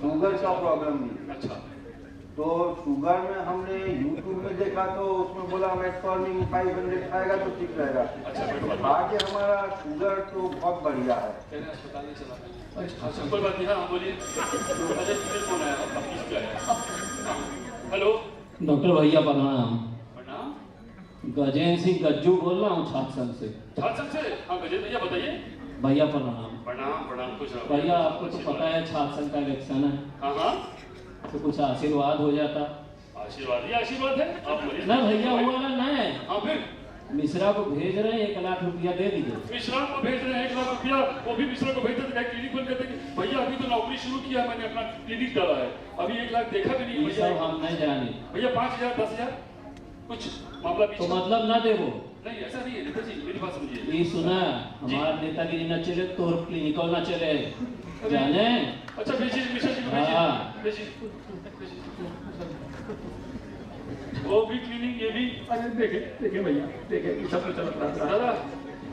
शुगर का प्रॉब्लम है। अच्छा, तो शुगर में हमने YouTube में देखा तो उसमें बोला मेटफॉर्मिन 500 खाएगा तो ठीक रहेगा। अच्छा, आगे हमारा शुगर तो बहुत बढ़िया है। अस्पताल नहीं चला पाएंगे। अच्छा, कोई बात नहीं। हाँ बोलिए। अच्छा, फोन आया, हेलो डॉक्टर भैया प्रणाम। प्रणाम। गजेंद्र सिंह गज्जू बोल रहा हूँ छात्र से। छात्र से? हाँ गजेंद्र भैया बताइए। भैया प्रणाम। प्रणाम प्रणाम, खुश रहो भैया। आपको तो पता है छात्र संघ का इलेक्शन है। हाँ हाँ, तो कुछ आशीर्वाद हो जाता। आशीर्वाद? ये आशीर्वाद है आप बोलिए ना भैया, हुआ ना नहीं। हाँ फिर मिश्रा को भेज रहे हैं, 1 लाख रुपया दे दीजिए। मिश्रा को भेज रहे हैं 1 लाख रुपया? वो भी मिश्रा को भेजते थे, क्लिनिक बंद करते कि भैया अभी तो नौकरी शुरू किया है, मैंने अपना क्लिनिक डाला है, अभी 1 लाख देखा भी नहीं ये सब हम नहीं जाने। भैया 5000 10,000 कुछ मामला तो मतलब ना देवो? नहीं ऐसा नहीं है नेता जी, मेरी बात समझिए। ये सुना, हमारा नेतागिरी न चले तो क्लिनिकल न चले, जाने? अच्छा भेजिए मिश्रा जी को भेजिए। वो भी क्लीनिंग, ये भी। अरे देखे भैया, देखे सब कुछ चल रहा है। दादा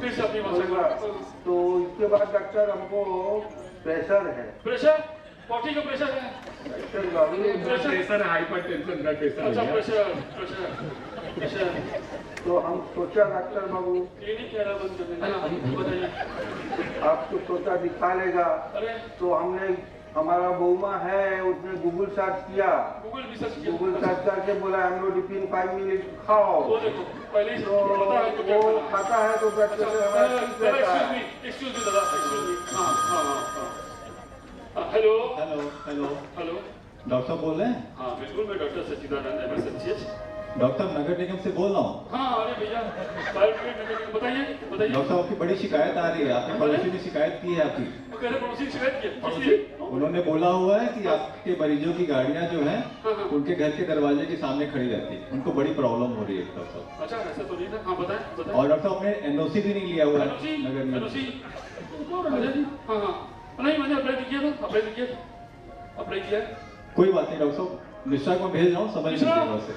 फिर से अपनी भाषा को। तो इसके बाद डॉक्टर हमको प्रेशर है। प्रेशर? पॉटी का प्रेशर है? प्रेशर हाइपर टेंशन का प्रेशर। अच्छा, प्रेशर प्रेशर प्रेशर। तो हम सोचा डॉक्टर बाबू क्लिनिक क्या बंद कर देना, बताइए। आपको सोचा दिखा लेगा। अरे तो हमने, हमारा बउमा है, उसने गूगल सर्च किया। गूगल सर्च करके बोला एम्लोडिपिन 5 मिनट खाओ। वो देखो पहले ही तो वो खाता है तो ब्लड प्रेशर हमारा ठीक रहता है। एक्सक्यूज मी दादा, एक्सक्यूज मी। हाँ हाँ हाँ, hello hello hello hello, doctor साहब बोल रहे हैं? हाँ बिल्कुल, मैं डॉक्टर सचिदानंद MSHH। डॉक्टर नगर निगम से बोल रहा हूँ। हाँ अरे भैया, बताइए बताइए। डॉक्टर साहब आपकी बड़ी शिकायत आ रही है, आपके पड़ोसी ने शिकायत की है आपकी। पड़ोसी ने शिकायत की? उन्होंने बोला हुआ है कि आपके मरीजों की गाड़ियाँ जो हैं उनके घर के दरवाजे के सामने खड़ी रहती है, उनको बड़ी प्रॉब्लम हो रही है डॉक्टर साहब। अच्छा ऐसा तो नहीं था। हाँ बताएं बताएं। और डॉक्टर साहब ने NOC भी नहीं लिया हुआ है नगर निगम। हाँ हाँ, नहीं मैंने अप्लाई किया था, अप्लाई किया। कोई बात नहीं डॉक्टर साहब, मिश्रा को भेज रहा हूँ, समझ लीजिएगा उसे।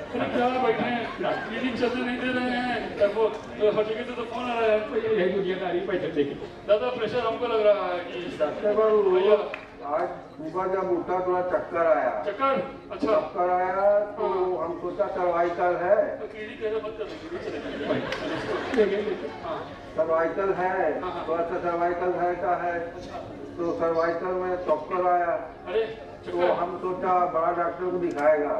क्या बैठे हैं, क्लिनिक चलने नहीं दे रहे हैं, वो हर जगह से तो फोन आ रहा है। यही दुनियादारी पैसे लेके। दादा प्रेशर हमको लग रहा है कि डॉक्टर बाबू भैया आज सुबह जब उठा थोड़ा चक्कर आया। चक्कर? अच्छा चक्कर आया तो हम सोचा सर्वाइकल है। क्लिनिक कैसे बंद कर देंगे? सर्वाइकल है, थोड़ा सा सर्वाइकल का है, तो सर्वाइकल में चक्कर आया। अरे तो हम सोचा बड़ा डॉक्टर को दिखाएगा,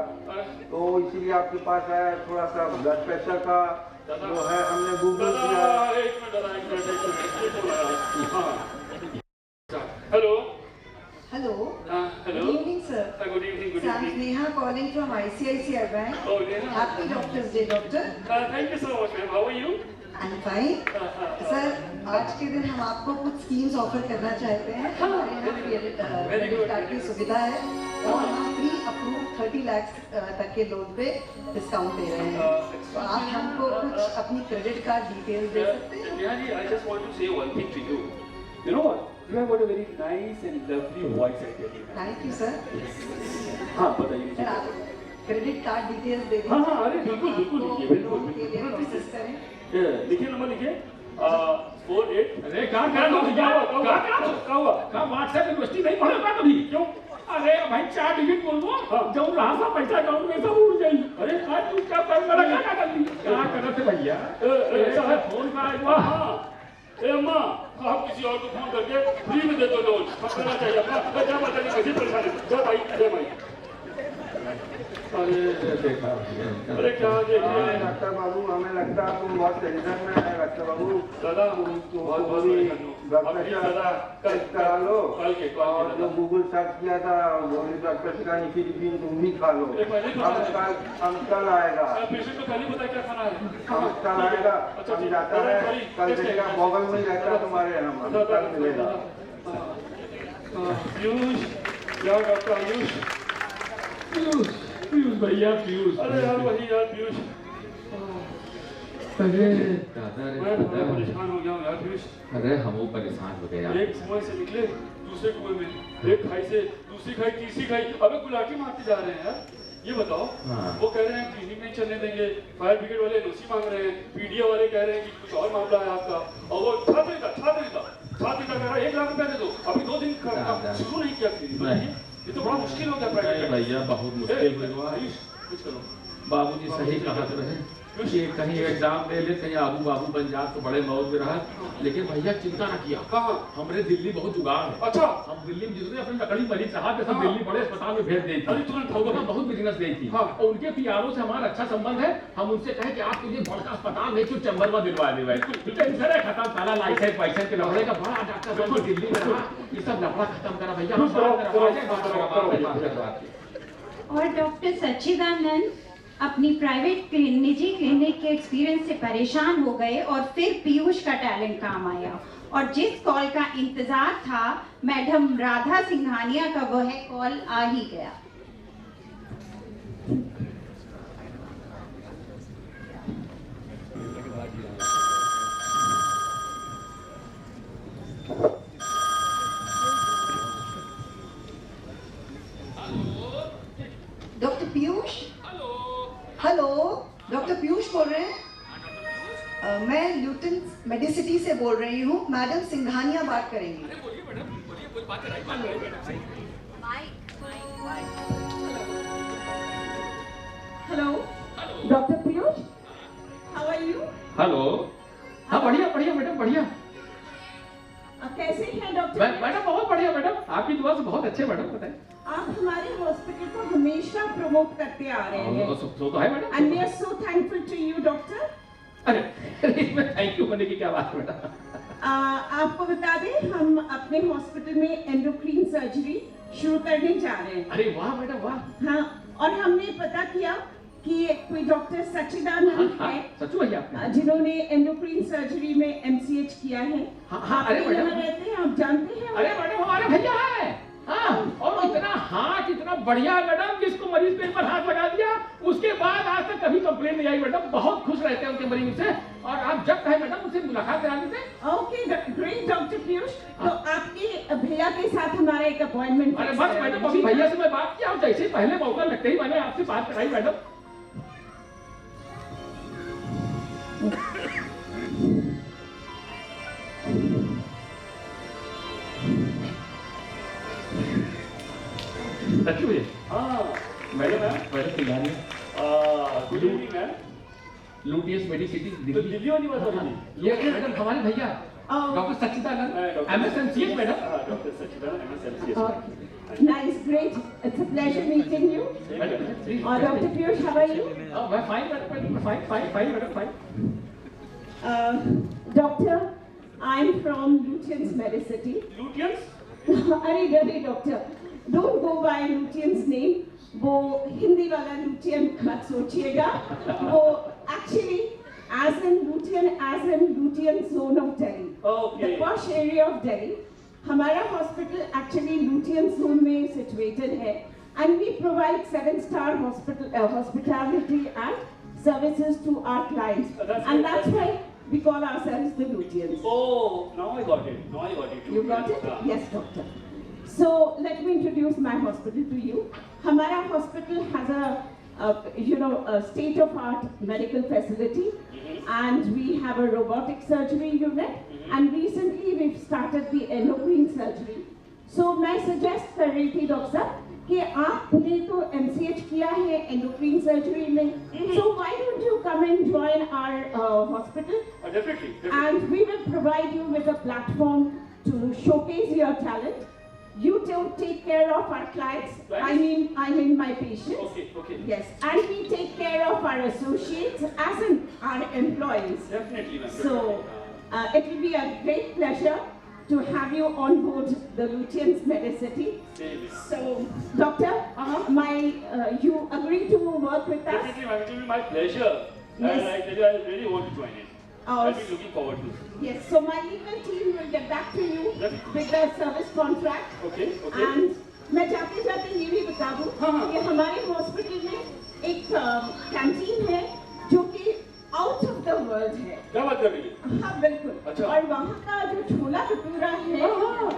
तो इसीलिए आपके पास आया। थोड़ा सा ब्लड प्रेशर का जो है हमने गूगल किया। एक minute. Hello hello hello, good evening sir. Good evening. Sir, I'm Neha calling from ICICI Bank. Oh, Neha. Happy Doctor's Day, doctor. Thank you so much, ma'am. How are you? I'm fine. Sir, आज के दिन हम आपको कुछ schemes offer करना चाहते हैं। हमारे यहाँ क्रेडिट कार्ड की सुविधा है और हम प्री अप्रूव 30 लाख तक के लोन पे डिस्काउंट दे रहे हैं। तो आप हमको कुछ अपनी क्रेडिट कार्ड डिटेल्स दे सकते हैं? Neha ji, I just want to say one thing to you. You know what? You have got a very nice and lovely voice, I tell you. Thank you sir. हाँ बताइए। Sir आप credit card details दे दीजिए। हाँ अरे बिल्कुल बिल्कुल लिखिए, बिल्कुल प्रोसेस करें। लिखिए, नंबर लिखिए 48। अरे कहाँ व्हाट्सएप यूनिवर्सिटी नहीं पढ़ा कभी? क्यों? अरे भाई 4 डिजिट बोलो, जो रहा था पैसा अकाउंट में सब उड़ गई। अरे आज तू क्या कर रहा है? क्या कर दी? क्या कर रहे थे भैया? ऐसा है फोन का आएगा। हाँ ए अम्मा, आप किसी और को फोन करके फ्री में दे दो लोन, करना चाहिए अपना। क्या बताइए कैसे परेशानी? जय भाई जय भाई। अरे देखा अरे क्या देखिए डॉक्टर बाबू, हमें लगता है तुम बहुत टेंशन में है डॉक्टर बाबू। दादा बहुत करा लो कल के और जो गूगल सर्च किया था बोली डॉक्टर का निफिडिपिन तुम भी खा लो। हम कल आएगा, पेशेंट को पहले पता क्या खाना है। हम कल आएगा, हम जाता है कल देखेगा, बगल में रहता तुम्हारे, हम कल मिलेगा। पीयूष क्या डॉक्टर आयुष, पीयूष भैया पीयूष, अरे यार वही यार पीयूष, अरे दादा मैं परेशान हो गया हूँ यार पीयूष। अरे हम परेशान हो गए यार। एक कुएं से निकले दूसरे कुएं में, एक खाई से दूसरी खाई तीसरी खाई, अबे गुलाटी मारते जा रहे हैं यार। ये बताओ वो कह रहे हैं क्लिनिक नहीं चलने देंगे, फायर ब्रिगेड वाले एनओसी मांग रहे हैं, पीडीए वाले कह रहे हैं कि कुछ और मामला है आपका, और वो छात्र का मेरा 1 लाख रुपया दे दो, अभी 2 दिन शुरू नहीं किया क्लिनिक। ये तो बड़ा मुश्किल हो गया प्राइवेट भैया, बहुत मुश्किल हुआ। कुछ करो। बाबूजी सही कहा तो रहे कि कहीं एग्जाम दे ले, कहीं आबू बाबू बन जा तो बड़े मौज में रहा। लेकिन भैया चिंता न किया, हमरे दिल्ली बहुत जुगाड़ है। अच्छा, हम दिल्ली में जितने अपने लकड़ी मरीज साहब सब दिल्ली बड़े अस्पताल में भेज देते हैं, बहुत बिजनेस गई थी। और उनके पीआरओ से हमारा अच्छा संबंध है। हम उनसे कहे कि आपके लिए बड़ा अस्पताल है, क्यों चैम्बर में दिलवा दे टेंशन है खत्म, सारा लाइसेंस पैसे के लफड़े का बड़ा डॉक्टर साहब दिल्ली में रहा, ये सब लफड़ा खत्म करा भैया। और डॉक्टर सच्चिदानंद अपनी प्राइवेट निजी क्लिनिक के एक्सपीरियंस से परेशान हो गए और फिर पीयूष का टैलेंट काम आया। और जिस कॉल का इंतजार था मैडम राधा सिंघानिया का, वह कॉल आ ही गया। Doctor Piyush, hello doctor Piyush बोल रहे हैं? मैं ल्यूटन मेडिसिटी से बोल रही हूँ, मैडम सिंघानिया बात करेंगी। Hello doctor Piyush, how are you? Hello, हाँ बढ़िया बढ़िया मैडम, बढ़िया। कैसे हैं डॉक्टर? मैडम बहुत बढ़िया मैडम, आपकी दुआ से बहुत अच्छे मैडम। बताएं, आप हमारे हॉस्पिटल को हमेशा प्रमोट करते आ रहे हैं। तो है madam. And we are so thankful to you, doctor. अरे इसमें थैंक यू करने की क्या बात है मैडम? आपको बता दें हम अपने हॉस्पिटल में एंडोक्रीन सर्जरी शुरू करने जा रहे हैं। अरे वाह मैडम वाह। हाँ, और हमने पता किया कि कोई डॉक्टर सच्चिदानंद है, सच्चू भैया, जिन्होंने एंडोक्रीन सर्जरी में MCH किया है। हाँ, अरे मैडम रहते हैं, आप जानते हैं? अरे मैडम हमारे भैया है। हाँ, और इतना हाथ इतना बढ़िया मैडम, जिसको मरीज पे पर हाथ लगा दिया उसके बाद आज तक कभी कंप्लेंट नहीं आई मैडम। बहुत खुश रहते हैं उनके मरीज से, और आप जब कहे मैडम उनसे मुलाकात करा दीजिए। ओके ग्रेट डॉक्टर पीयूष, तो आपके भैया के साथ हमारा एक अपॉइंटमेंट। अरे बस मैडम, अभी भैया से मैं बात किया, जैसे पहले मौका लगते ही मैंने आपसे बात कराई मैडम। सच्चू भैया? हाँ मैडम है, madam Singhania. Good evening ma'am. लूटियस मेडिसिटी तो दिल्ली वाली बात हो रही है। ये मैडम हमारे भैया doctor Sachchidanand MSMCH madam. Doctor Sachchidanand MSMCH। Nice, great. It's a pleasure meeting you. Dr. Piyush, how are you? I'm fine, madam. Fine, madam. Fine. Doctor, I'm from Lutyens Medicity. Lutyens? अरे doctor, don't go by Lutyens name. वो हिंदी वाला Lutyens मत सोचिएगा, वो actually as in Lutyens zone of Delhi, the posh area of Delhi. हमारा hospital actually Lutyens zone में situated है, and we provide 7-star hospitality and services to our clients, and that's why we call ourselves the Lutyens. Oh, now I got it. You got it? Yes, doctor. So let me introduce my hospital to you. हमारा hospital has a state-of-art medical facility, and we have a robotic surgery unit, and recently we've started the endocrine surgery. So मैं suggest कर रही थी doctor साहब कि आपने तो MCH किया है endocrine surgery में, so why don't you come and join our hospital? Definitely. And we will provide you with a platform to showcase your talent. you don't take care of our clients. I mean my patients. Okay, okay. Yes, and we take care of our associates as in our employees. Definitely, ma'am. So it will be a great pleasure to have you on board the Lutyens Medicity. So, Doctor, you agree to work with us? Definitely, ma'am. It will be my pleasure. Yes. I really want to join in. I'll be looking forward to it. Yes, so my legal team will get back to you with the service contract. Okay, okay. And मैं जाते जाते ये भी बता दूं कि हमारे hospital में एक कैंटीन है जो कि आउट ऑफ द वर्ल्ड है। क्या बात कर रही है? हाँ बिल्कुल। अच्छा। और वहाँ का जो छोला भटूरा है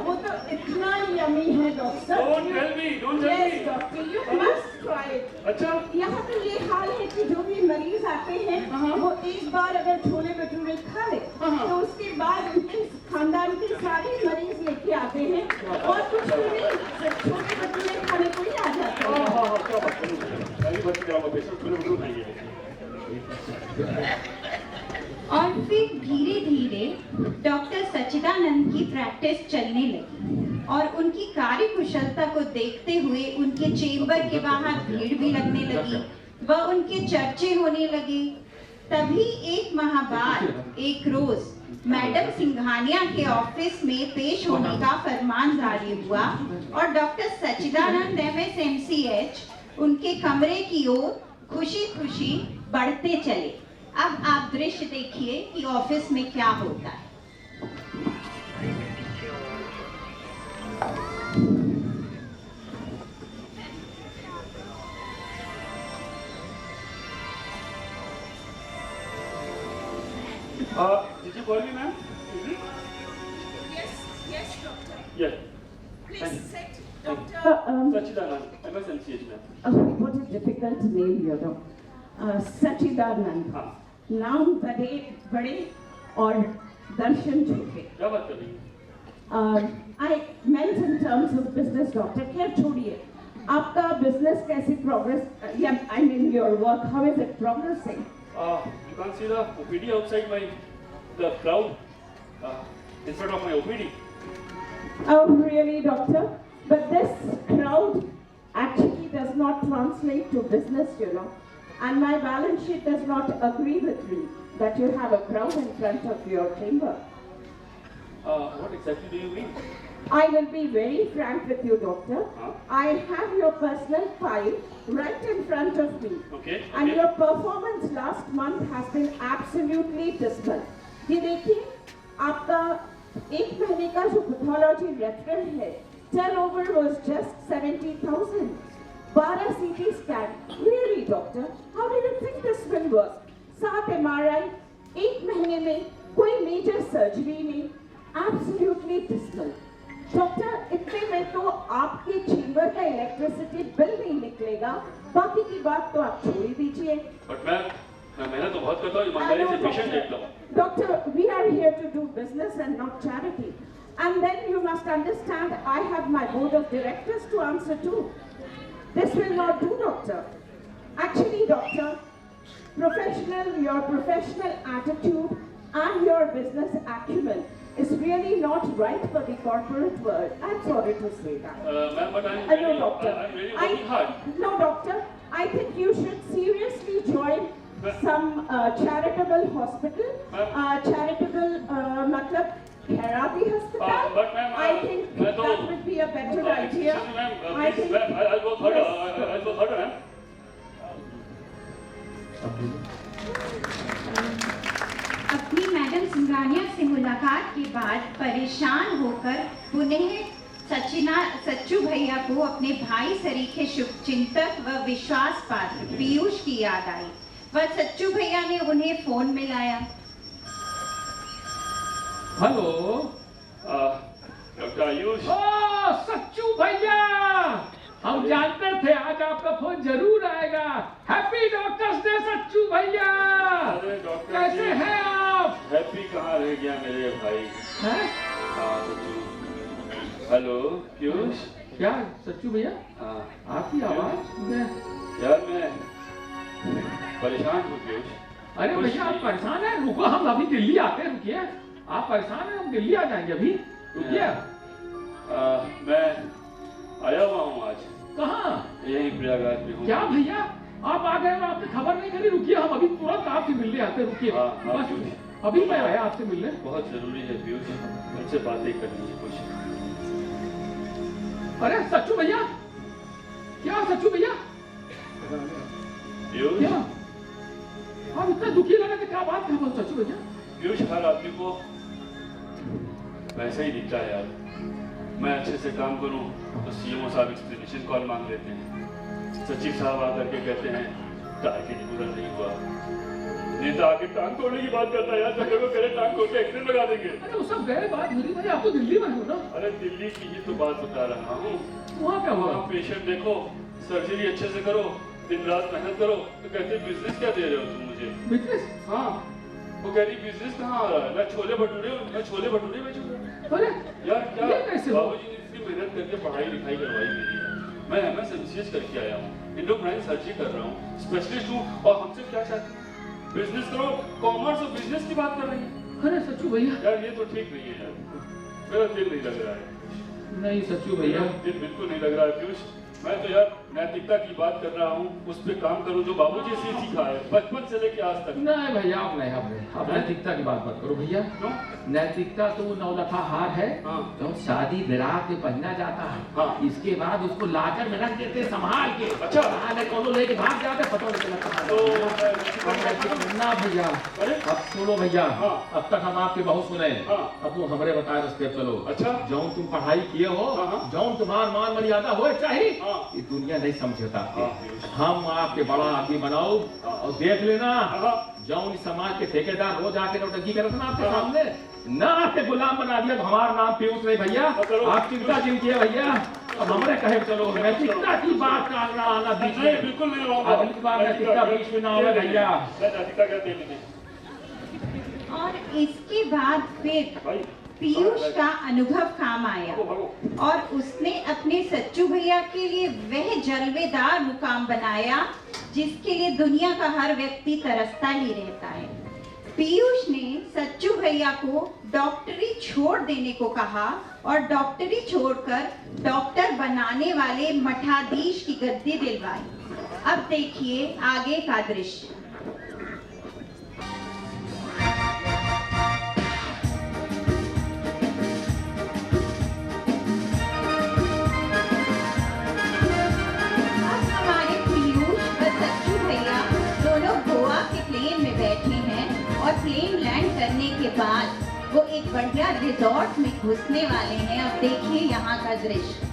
वो तो इतना यमी है doctor. Don't tell me, don't tell me. Yes, doctor, you must try it. अच्छा। यहाँ पे ये हाल है कि जो भी मरीज आते हैं वो एक बार अगर छोले भटूरे खा ले तो उसके बाद उनके खानदान के सारे मरीज लेके आते हैं और कुछ भी नहीं, सिर्फ छोले भटूरे खाने को ही आ जाते हैं। क्या बात कर रही है? अभी बच्चे क्या बात है? छोले भटूरे खाएंगे। और फिर धीरे धीरे डॉक्टर सच्चिदानंद की प्रैक्टिस चलने लगी और उनकी कार्य कुशलता को देखते हुए उनके चेंबर के बाहर भीड़ भी लगने लगी व उनके चर्चे होने लगे। तभी एक माह बाद एक रोज मैडम सिंघानिया के ऑफिस में पेश होने का फरमान जारी हुआ और डॉक्टर सच्चिदानंद MSMCH उनके कमरे की ओर खुशी खुशी बढ़ते चले। अब आप दृश्य देखिए कि ऑफिस में क्या होता है। Did you call me, ma'am? Yes, doctor. Yes. Please sit, doctor. Sachchidanand, MSMCH, ma'am. What a difficult name, you know. सच्चिदानंद नाम बड़े और दर्शन छोटे। क्या बात कर रही है? I meant in terms of business, doctor. खैर छोड़िए, आपका business कैसी progress? Yeah, I mean your work. How is it progressing? You can't see the OPD outside the crowd in front of my OPD. Oh, really, doctor? But this crowd actually does not translate to business, you know. And my balance sheet does not agree with me that you have a crowd in front of your chamber. What exactly do you mean? I will be very frank with you, doctor. I have your personal file right in front of me. Okay. And your performance last month has been absolutely dismal. ये देखिए, आपका एक महीने का जो pathology referral है, turnover was just 70,000. 12 CT scan. Really, doctor? How do you think this will work? 7 MRI, 1 महीने में कोई major surgery नहीं, absolutely dismal. डॉक्टर, इतने में तो आपके चेंबर का इलेक्ट्रिसिटी बिल नहीं निकलेगा, बाकी की बात तो आप छोड़ ही दीजिए। But मैं मेहनत तो बहुत करता हूँ, ईमानदारी से पेशेंट देखता हूँ। Doctor, we are here to do business and not charity. And then you must understand, I have my board of directors to answer to. This will not do, doctor. Actually, doctor, your professional attitude and your business acumen is really not right for the corporate world. I'm sorry to say that. Ma'am, but I'm No, doctor. really working hard. No, doctor. I think you should seriously join some charitable hospital. Charitable, matlab, Khairati hospital. But ma'am, I think that would be a better idea. I think, ma'am, I'll work harder. I'll work harder, ma'am. अपनी madam Singhania से मुलाकात के बाद परेशान होकर पुनः सच्चू भैया को अपने भाई सरीखे शुभचिंतक व विश्वास पात्र पीयूष की याद आई। वह सच्चू भैया ने उन्हें फोन मिलाया। Hello, doctor Ayush. सच्चू भैया, हम जानते थे आज आपका फोन जरूर आएगा। हैप्पी डॉक्टर्स डे सच्चू भैया। अरे डॉक्टर कैसे हैं आप? हैप्पी कहाँ रह गया मेरे भाई? हैं? सच्चू। हेलो पीयूष। क्या सच्चू भैया? आपकी आवाज? यार मैं परेशान हूँ पीयूष। अरे भैया आप परेशान हैं? रुको, हम अभी दिल्ली आते हैं, रुकिए। आप परेशान हैं, हम दिल्ली आ जाएंगे अभी, रुकिए। मैं आया हुआ हूँ आज। कहाँ? यही प्रयागराज में हूँ। क्या भैया आप आ गए और आपने खबर नहीं करी? रुकिए, हम अभी तुरंत आपसे मिलने आते। रुकिए, बस अभी मैं आया आपसे मिलने। बहुत जरूरी है पीयूष, तुमसे बातें करनी है कुछ। अरे सच्चू भैया, क्या सच्चू भैया? पीयूष, क्या आप इतना दुखी लगे थे? क्या बात है सच्चू भैया? पीयूष, हर आदमी को वैसा ही दिखता है यार। मैं अच्छे से काम करूं तो सीएमओ साहब एक्सप्लेनेशन कॉल मांग लेते हैं। सचिव साहब आकर के कहते हैं टारगेट पूरा नहीं हुआ। नेता आके टांग तोड़ने की बात करता है यार। जब लोगों करे टांग तोड़ के एक्सीडेंट लगा देंगे। अरे वो सब गए बात मेरी भाई, आप तो दिल्ली में हो ना? अरे दिल्ली की ही तो बात बता रहा हूँ। वहाँ क्या हुआ? पेशेंट देखो, सर्जरी अच्छे से करो, दिन रात मेहनत करो, तो कहते बिजनेस क्या दे रहे हो तुम मुझे? बिजनेस? हाँ, वो कह रही बिजनेस कहाँ आ रहा है? मैं छोले भटूरे बेचूंगा। अरे यार क्या कैसे? बाबूजी ने इतनी मेहनत करके पढ़ाई लिखाई करवाई मेरी है। मैं MSMCH करके आया हूँ, इंडोक्राइन सर्जरी कर रहा हूँ, स्पेशलिस्ट हूँ, और हमसे क्या चाहते हैं? बिजनेस करो। कॉमर्स और बिजनेस की बात कर रही है। अरे सच्चू भैया, यार ये तो ठीक नहीं है यार। मेरा दिल नहीं लग रहा है। नहीं सच्चू भैया, दिल बिल्कुल नहीं लग रहा है पीयूष। मैं तो यार नैतिकता की बात कर रहा हूँ, उस पर काम करूँ जो बाबूजी से सीखा है बचपन से लेके आज तक। नहीं भैया, आप नैतिकता की बात मत करो भैया। नैतिकता तो नौलखा हार है जो शादी विराह में पहना जाता है। इसके बाद उसको लाकर में रख देते संभाल के। अच्छा, कोनो लेके भाग जाते, पता नहीं चलता। भैया अब सुनो भैया, अब तक हम आपके बहुत सुने, अब तुम हमारे बताए रस्ते चलो। अच्छा, जो तुम पढ़ाई किए हो, जो तुम्हार मान मर्यादा हो चाहिए, ये दुनिया नहीं समझता। हम आपके बड़ा आदमी बनाओ और देख लेना, जौन समाज के ठेकेदार रोज आके नौटंकी करते ना आपके सामने, ना आपके गुलाम बना दिया तो हमारा नाम पीयूष नहीं भैया। आप चिंता जिनकी है भैया। अब हमारे कहे चलो, नैतिकता की बात करना आना बीच में बिल्कुल नहीं। अगली बार नैतिकता बीच में ना आवे भैया। और इसके बाद फिर पीयूष का अनुभव काम आया और उसने अपने सच्चू भैया के लिए वह जलवेदार मुकाम बनाया जिसके लिए दुनिया का हर व्यक्ति तरसता ही रहता है। पीयूष ने सच्चू भैया को डॉक्टरी छोड़ देने को कहा और डॉक्टरी छोड़कर डॉक्टर बनाने वाले मठाधीश की गद्दी दिलवाई। अब देखिए आगे का दृश्य। और प्लेन लैंड करने के बाद वो एक बढ़िया रिजॉर्ट में घुसने वाले हैं। अब देखिए यहाँ का दृश्य।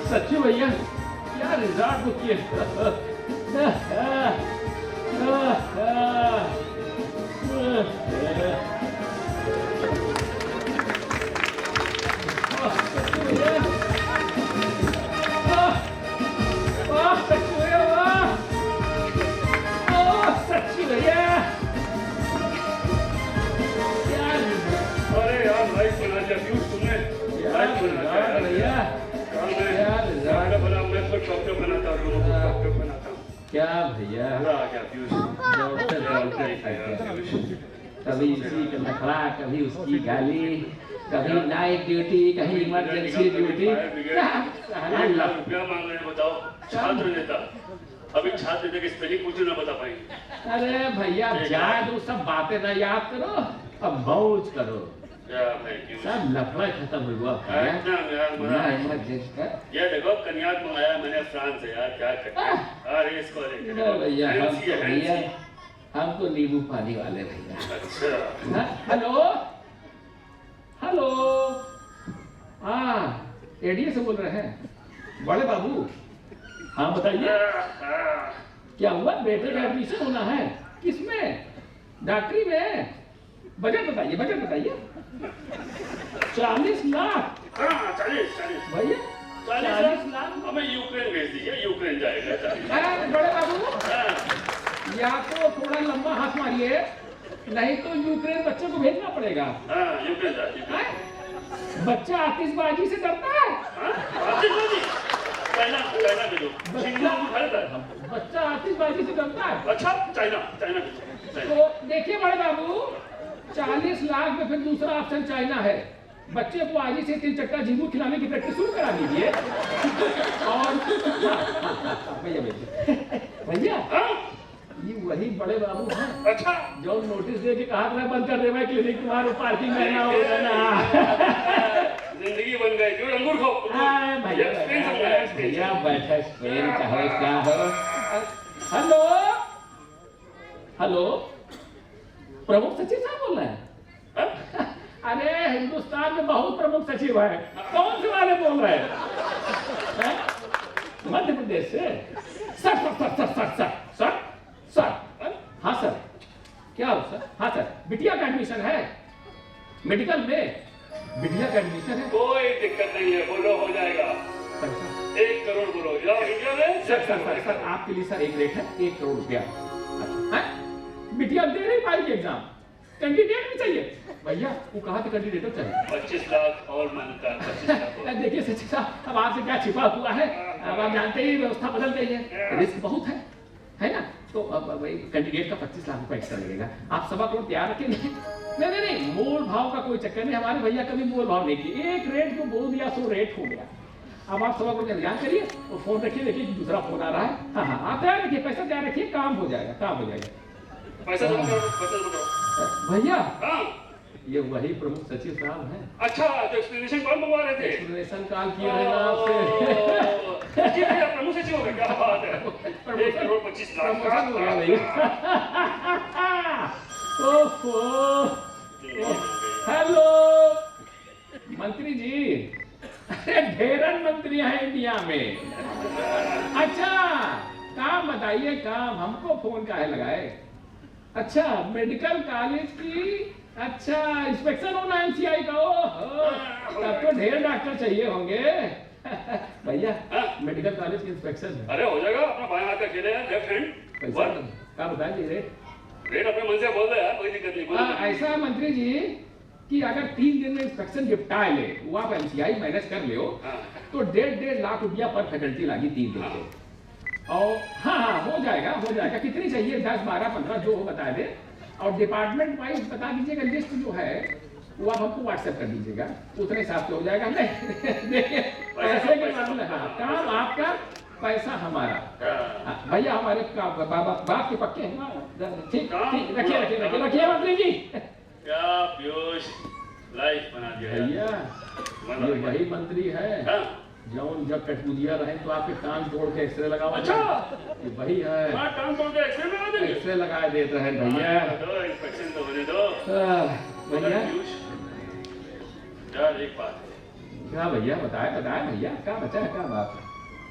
सच्ची भैया क्या रिजॉर्ट बुक किए। सच्ची भैया अरे यार लाइफ बना दिया पीयूष तुमने। लाइफ बना दिया भैया। डॉक्टर बनाता हूँ। क्या भैया कभी इसी का नखरा, कभी उसकी गाली, कभी नाइट ड्यूटी, कहीं इमरजेंसी ड्यूटी। रुपया मांग रहे हैं, बताओ। छात्र नेता, अभी छात्र नेता की स्पेलिंग पूछे ना बता पाएंगे। अरे भैया जाए तो सब बातें ना याद करो। अब मौज करो। क्या भाई क्यों? सब लफड़ा खत्म हुआ यार मजा है। ये देखो कन्याक मंगाया मैंने फ्रांस से यार, क्या करते अरे इसको भैया हम तो नींबू पानी वाले भैया। अच्छा हेलो हेलो, हाँ एडीए से बोल रहे हैं बड़े बाबू। हाँ बताइए क्या हुआ? बेटे का एडमिशन होना है, किसमें? डॉक्टरी में। बजट बताइए, बजट बताइए। 40 लाख? हाँ 40 भैया 40 लाख हमें यूक्रेन भेज दीजिए, यूक्रेन जाएगा 40 लाख। बड़े बाबू या तो थोड़ा लंबा हाथ मारिए, नहीं तो यूक्रेन बच्चे को भेजना पड़ेगा। हाँ यूक्रेन जाइए। बच्चा आतिशबाजी से डरता है। आतिशबाजी? चाइना के लोग बच्चा आतिशबाजी से डरता है। अच्छा चाइना तो देखिए बड़े बाबू, 40 लाख में फिर दूसरा ऑप्शन चाइना है। बच्चे को आज ही से 3 चक्का झींगू खिलाने की प्रैक्टिस शुरू करा दीजिए। और भैया ये वही बड़े बाबू हैं। अच्छा जो नोटिस दे के कहा था बंद कर दे मैं क्लिनिक, तुम्हारे पार्किंग में ना होगा ना। जिंदगी बन गई क्यों? अंगूर खाओ भैया बैठे स्पेन चाहे क्या हो। हेलो हेलो, प्रमुख सचिव साहब बोल रहे हैं? अरे हिंदुस्तान में बहुत प्रमुख सचिव है, कौन से वाले बोल रहे हैं? मध्य प्रदेश से? Sir sir sir sir sir sir sir sir हाँ सर, क्या हो सर? हाँ सर, बिटिया का एडमिशन है मेडिकल में, बिटिया का एडमिशन है। कोई दिक्कत नहीं है, बोलो हो जाएगा। 1 करोड़ बोलो इंडिया में। सर आपके लिए सर एक रेट है 1 करोड़ रुपया। बिटिया दे नहीं पाएगी एग्जाम, कैंडिडेट भी चाहिए। भैया वो कहा था कैंडिडेट चाहिए। 25 लाख और मांगता है 25 लाख। देखिए सचिव साहब, अब आपसे क्या छिपा हुआ है, अब आप जानते ही व्यवस्था बदल गई है, रिस्क बहुत है ना। तो अब वही कैंडिडेट का 25 लाख रुपए एक्स्ट्रा लगेगा। आप 1.25 करोड़ तैयार रखेंगे? नहीं, मोल भाव का कोई चक्कर नहीं, हमारे भैया कभी मोल भाव नहीं किए। एक रेट जो बोल दिया सो रेट हो गया। अब आप 1.25 करोड़ का इंतजाम करिए और फोन रखिए, देखिए कि दूसरा फोन आ रहा है। हाँ आप तैयार रखिए, पैसा तैयार रखिए, काम हो जाएगा। पैसा भैया ये वही प्रमुख सचिव साहब हैं। अच्छा तो एक्सप्लेनेशन कौन मंगवा रहे थे? एक्सप्लेनेशन कॉल किए रहे ना आपसे। जी भैया प्रमुख सचिव हो गए, क्या बात है। 1 करोड़ 25 लाख ओहो हेलो मंत्री जी, अरे ढेरन मंत्री हैं इंडिया में। अच्छा काम बताइए, काम हमको फोन काहे लगाए? अच्छा मेडिकल कॉलेज की अच्छा इंस्पेक्शन होना एमसीआई का। ओहो तब तो ढेर डॉक्टर चाहिए होंगे। भैया मेडिकल कॉलेज की इंस्पेक्शन है। अरे हो जाएगा, अपना बाएं हाथ का खेले हैं, लेफ्ट हैंड। पैसा क्या बताएंगे रेट? रेट अपने मन से बोल दे यार, कोई दिक्कत नहीं। ऐसा है मंत्री जी कि अगर 3 दिन में इंस्पेक्शन निपटा ले, वो आप एमसीआई मैनेज कर ले तो 1.5 लाख रुपया पर फैकल्टी लागी 3 दिन के। और हाँ हो जाएगा। कितनी चाहिए? 10, 12, 15 जो हो बता दे। और डिपार्टमेंट वाइज बता दीजिएगा, लिस्ट जो है वो आप हमको व्हाट्सएप कर दीजिएगा, उतने हिसाब से हो जाएगा। नहीं देखिए पैसे के मामले, हाँ काम आपका पैसा हमारा। भैया हमारे बाप के पक्के हैं। ठीक रखिए मंत्री जी। क्या पीयूष लाइफ बना दिया भैया, ये वही मंत्री है जौन जब कटपुदिया रहे तो आपके कान तोड़ के एक्सरे लगाओ। अच्छा ये वही है, कान तोड़ के एक्सरे लगा देंगे। एक्सरे लगा देते हैं भैया। इंस्पेक्शन तो होने दो भैया। यार एक बात है। क्या भैया? बताए भैया, क्या बचा है? क्या बात है?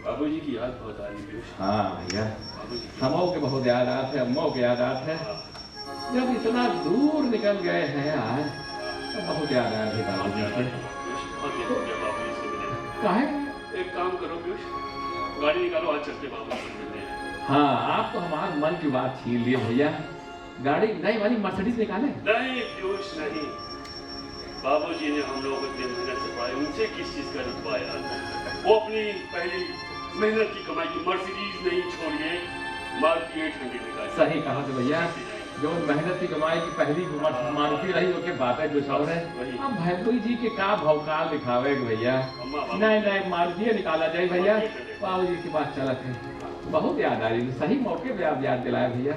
बाबूजी की याद बहुत आ रही है। हाँ भैया, हमों के बहुत याद आते हैं, अम्मों के याद आते हैं। जब इतना दूर निकल गए हैं यार तो बहुत याद आ रही है बाबूजी से। काहे? एक काम करो पीयूष, गाड़ी निकालो, आज चलते बाबूजी से मिलने। हाँ आप तो हमारे मन की बात छीन लिए भैया। गाड़ी नई वाली मर्सिडीज निकाले? नहीं पीयूष नहीं, बाबूजी ने हम लोगों को इतने मेहनत से पढ़ाया, उनसे किस चीज का रुतबा यार। वो अपनी पहली मेहनत की कमाई की मर्सिडीज नहीं छोड़िए, मारुति 800 निकाली। सही कहा तो भैया, जो मेहनत की कमाई की पहली मारुति रही वो के बात है कुछ और है। अब भैया जी के का भौकाल दिखावे भैया। नहीं मारुति निकाला जाए भैया। बाबू जी की बात चलत है, बहुत याद आ रही है। सही मौके पे आप याद दिलाए भैया।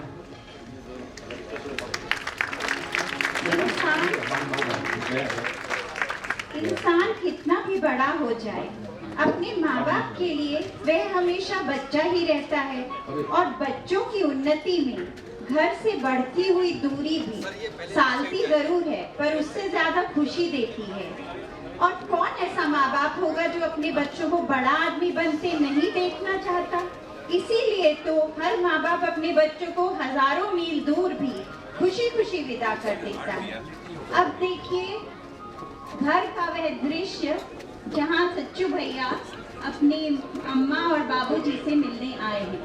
इंसान कितना भी बड़ा हो जाए, अपने माँ बाप के लिए वह हमेशा बच्चा ही रहता है। और बच्चों की उन्नति में घर से बढ़ती हुई दूरी भी सालती जरूर है, पर उससे ज्यादा खुशी देती है। और कौन ऐसा माँ बाप होगा जो अपने बच्चों को बड़ा आदमी बनते नहीं देखना चाहता। इसीलिए तो हर माँ बाप अपने बच्चों को हजारों मील दूर भी खुशी खुशी विदा कर देता है। अब देखिए घर का वह दृश्य जहाँ सच्चू भैया अपनी अम्मा और बाबूजी से मिलने आए हैं।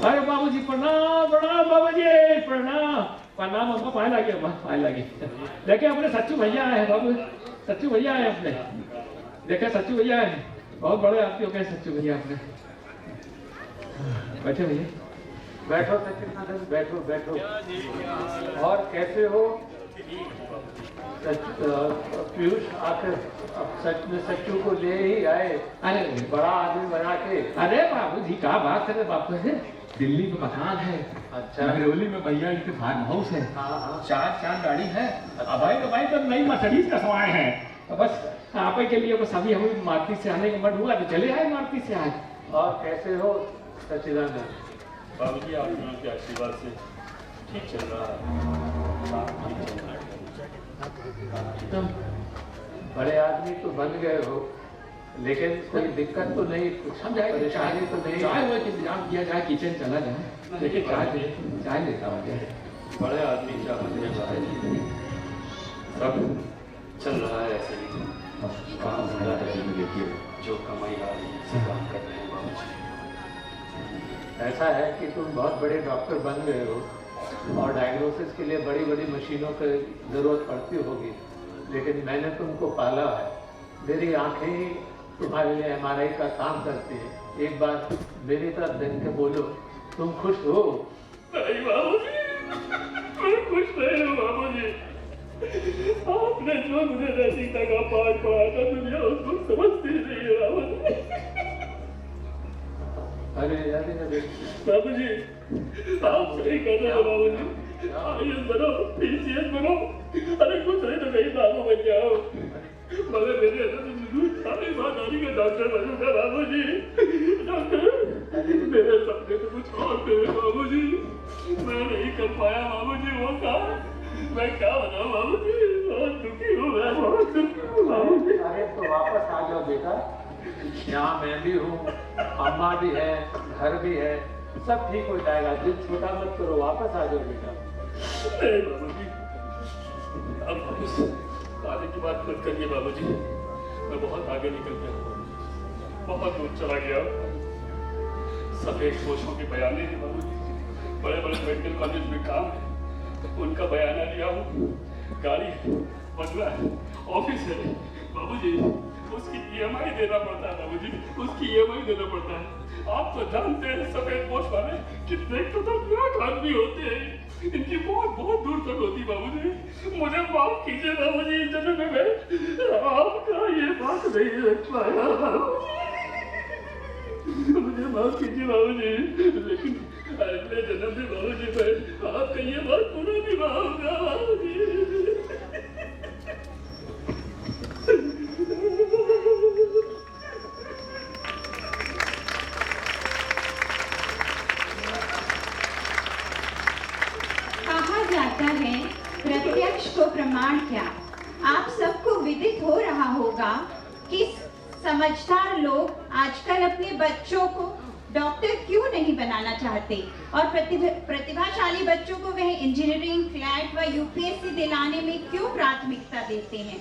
अरे बाबूजी प्रणाम प्रणाम, बाबूजी प्रणाम प्रणाम। अम्मा पाए लगे, अम्मा पाए लगे। देखे अपने सच्चू भैया आए हैं बाबू, सच्चू भैया आए अपने। देखे सच्चू भैया आए, बहुत बड़े आदमी हो गए सच्चू भैया अपने। बैठे भैया। बैठो सचिन, बैठो बैठो। और कैसे हो पीयूष? आकर सच में सच्चू को ले ही आए, अरे बड़ा आदमी बना के। अरे बाबूजी क्या बात करे, बापू है दिल्ली में मकान है, अच्छा मंगरौली में भैया इनके फार्म हाउस है, 4 गाड़ी है। अब भाई तो नई मर्सिडीज कसवाए हैं। तो बस आप के लिए बस अभी हमें मारुति से आने का मन हुआ तो चले आए मारुति से आए। और कैसे हो सचिदानंद? बाबूजी आप लोगों के आशीर्वाद से ठीक चल रहा है। तुम बड़े आदमी तो बन गए हो, लेकिन कोई दिक्कत तो नहीं, कुछ परेशानी तो नहीं? चाय वो इंतजाम किया जाए, किचन चला जाए। देखिए चाय लेता हूँ। बड़े आदमी क्या बनने वाले, सब चल रहा है ऐसे ही। जो कमाई आ रही है काम कर रहे हैं बाबूजी। ऐसा है कि तुम बहुत बड़े डॉक्टर बन गए हो और डायग्नोसिस के लिए बड़ी बड़ी मशीनों की ज़रूरत पड़ती होगी, लेकिन मैंने तुमको पाला है। मेरी आंखें ही तुम्हारे लिए MRI का काम करती हैं। एक बार मेरी तरफ देख के बोलो, तुम खुश हो? नहीं बाबूजी, मैं खुश नहीं हूँ बाबूजी। आपने जो मुझे नैतिकता का पाठ पढ़ा था, दुनिया उसको समझती नहीं है बाबूजी। अरे बाबूजी आप सही कर रहे हो बाबूजी। IAS बनो, PCS बनो, अरे कुछ नहीं तो कहीं बाबू बन जाओ। मगर मेरे सारी ईमानदारी के डॉक्टर बनूंगा बाबूजी। डॉक्टर मेरे सपने तो कुछ और थे बाबूजी, मैं नहीं कर पाया बाबूजी वो काम। मैं क्या बताऊं बाबूजी, बहुत दुखी हूँ मैं, बहुत दुखी हूँ बाबूजी। अरे तो वापस आ जाओ बेटा, यहाँ मैं भी हूँ, अम्मा भी है, घर भी है, सब ठीक हो जाएगा। दिल छोटा मत करो, वापस आ जाओ बेटा। नहीं बाबूजी, अब वापस आने की बात मत करिए बाबूजी। मैं बहुत आगे निकल गया, बहुत दूर चला गया। सफेद पोशों के बयाने हैं बाबूजी, बड़े बड़े मेडिकल कॉलेज में काम है, उनका बयाना लिया हूँ। गाड़ी है, बंगला है, ऑफिस है बाबूजी, उसकी EMI देना पड़ता है बाबूजी, उसकी EMI देना पड़ता है। आप तो जानते हैं सफेद पोश वाले कितने खतरनाक आदमी होते हैं, इनकी बहुत बहुत दूर तक होती बाबूजी। मुझे माफ कीजिए बाबूजी, जन्म में आपका ये बात नहीं रख पाया बाबूजी, मुझे माफ कीजिए बाबूजी। लेकिन अगले जन्म में बाबूजी मैं आपका ये बात पूरा निभाऊंगा बाबूजी। कहा जाता है प्रत्यक्ष को प्रमाण क्या। आप सबको विदित हो रहा होगा कि समझदार लोग आजकल अपने बच्चों को डॉक्टर क्यों नहीं बनाना चाहते और प्रतिभाशाली बच्चों को वह इंजीनियरिंग, क्लैट व UPSC दिलाने में क्यों प्राथमिकता देते हैं।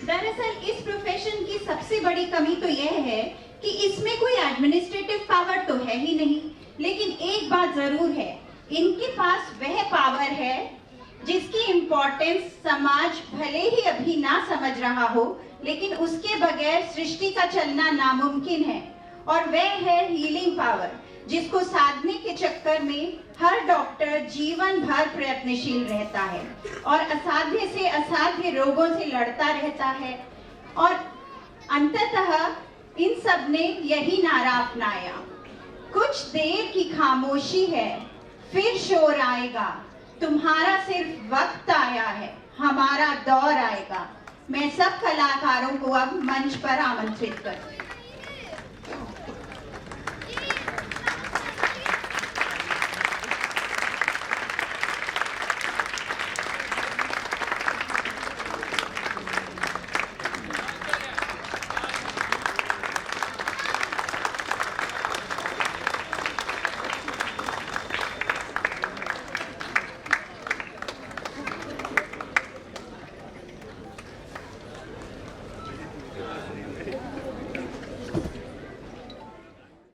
दरअसल इस प्रोफेशन की सबसे बड़ी कमी तो यह है कि इसमें कोई एडमिनिस्ट्रेटिव पावर तो है ही नहीं, लेकिन एक बात जरूर है, इनके पास वह पावर है जिसकी इम्पोर्टेंस समाज भले ही अभी ना समझ रहा हो, लेकिन उसके बगैर सृष्टि का चलना नामुमकिन है, और वह है हीलिंग पावर, जिसको साधने के चक्कर में हर डॉक्टर जीवन भर प्रयत्नशील रहता है और असाध्य से असाध्य रोगों से लड़ता रहता है। और अंततः इन सब ने यही नारा अपनाया, कुछ देर की खामोशी है फिर शोर आएगा, तुम्हारा सिर्फ वक्त आया है, हमारा दौर आएगा। मैं सब कलाकारों को अब मंच पर आमंत्रित करती हूँ।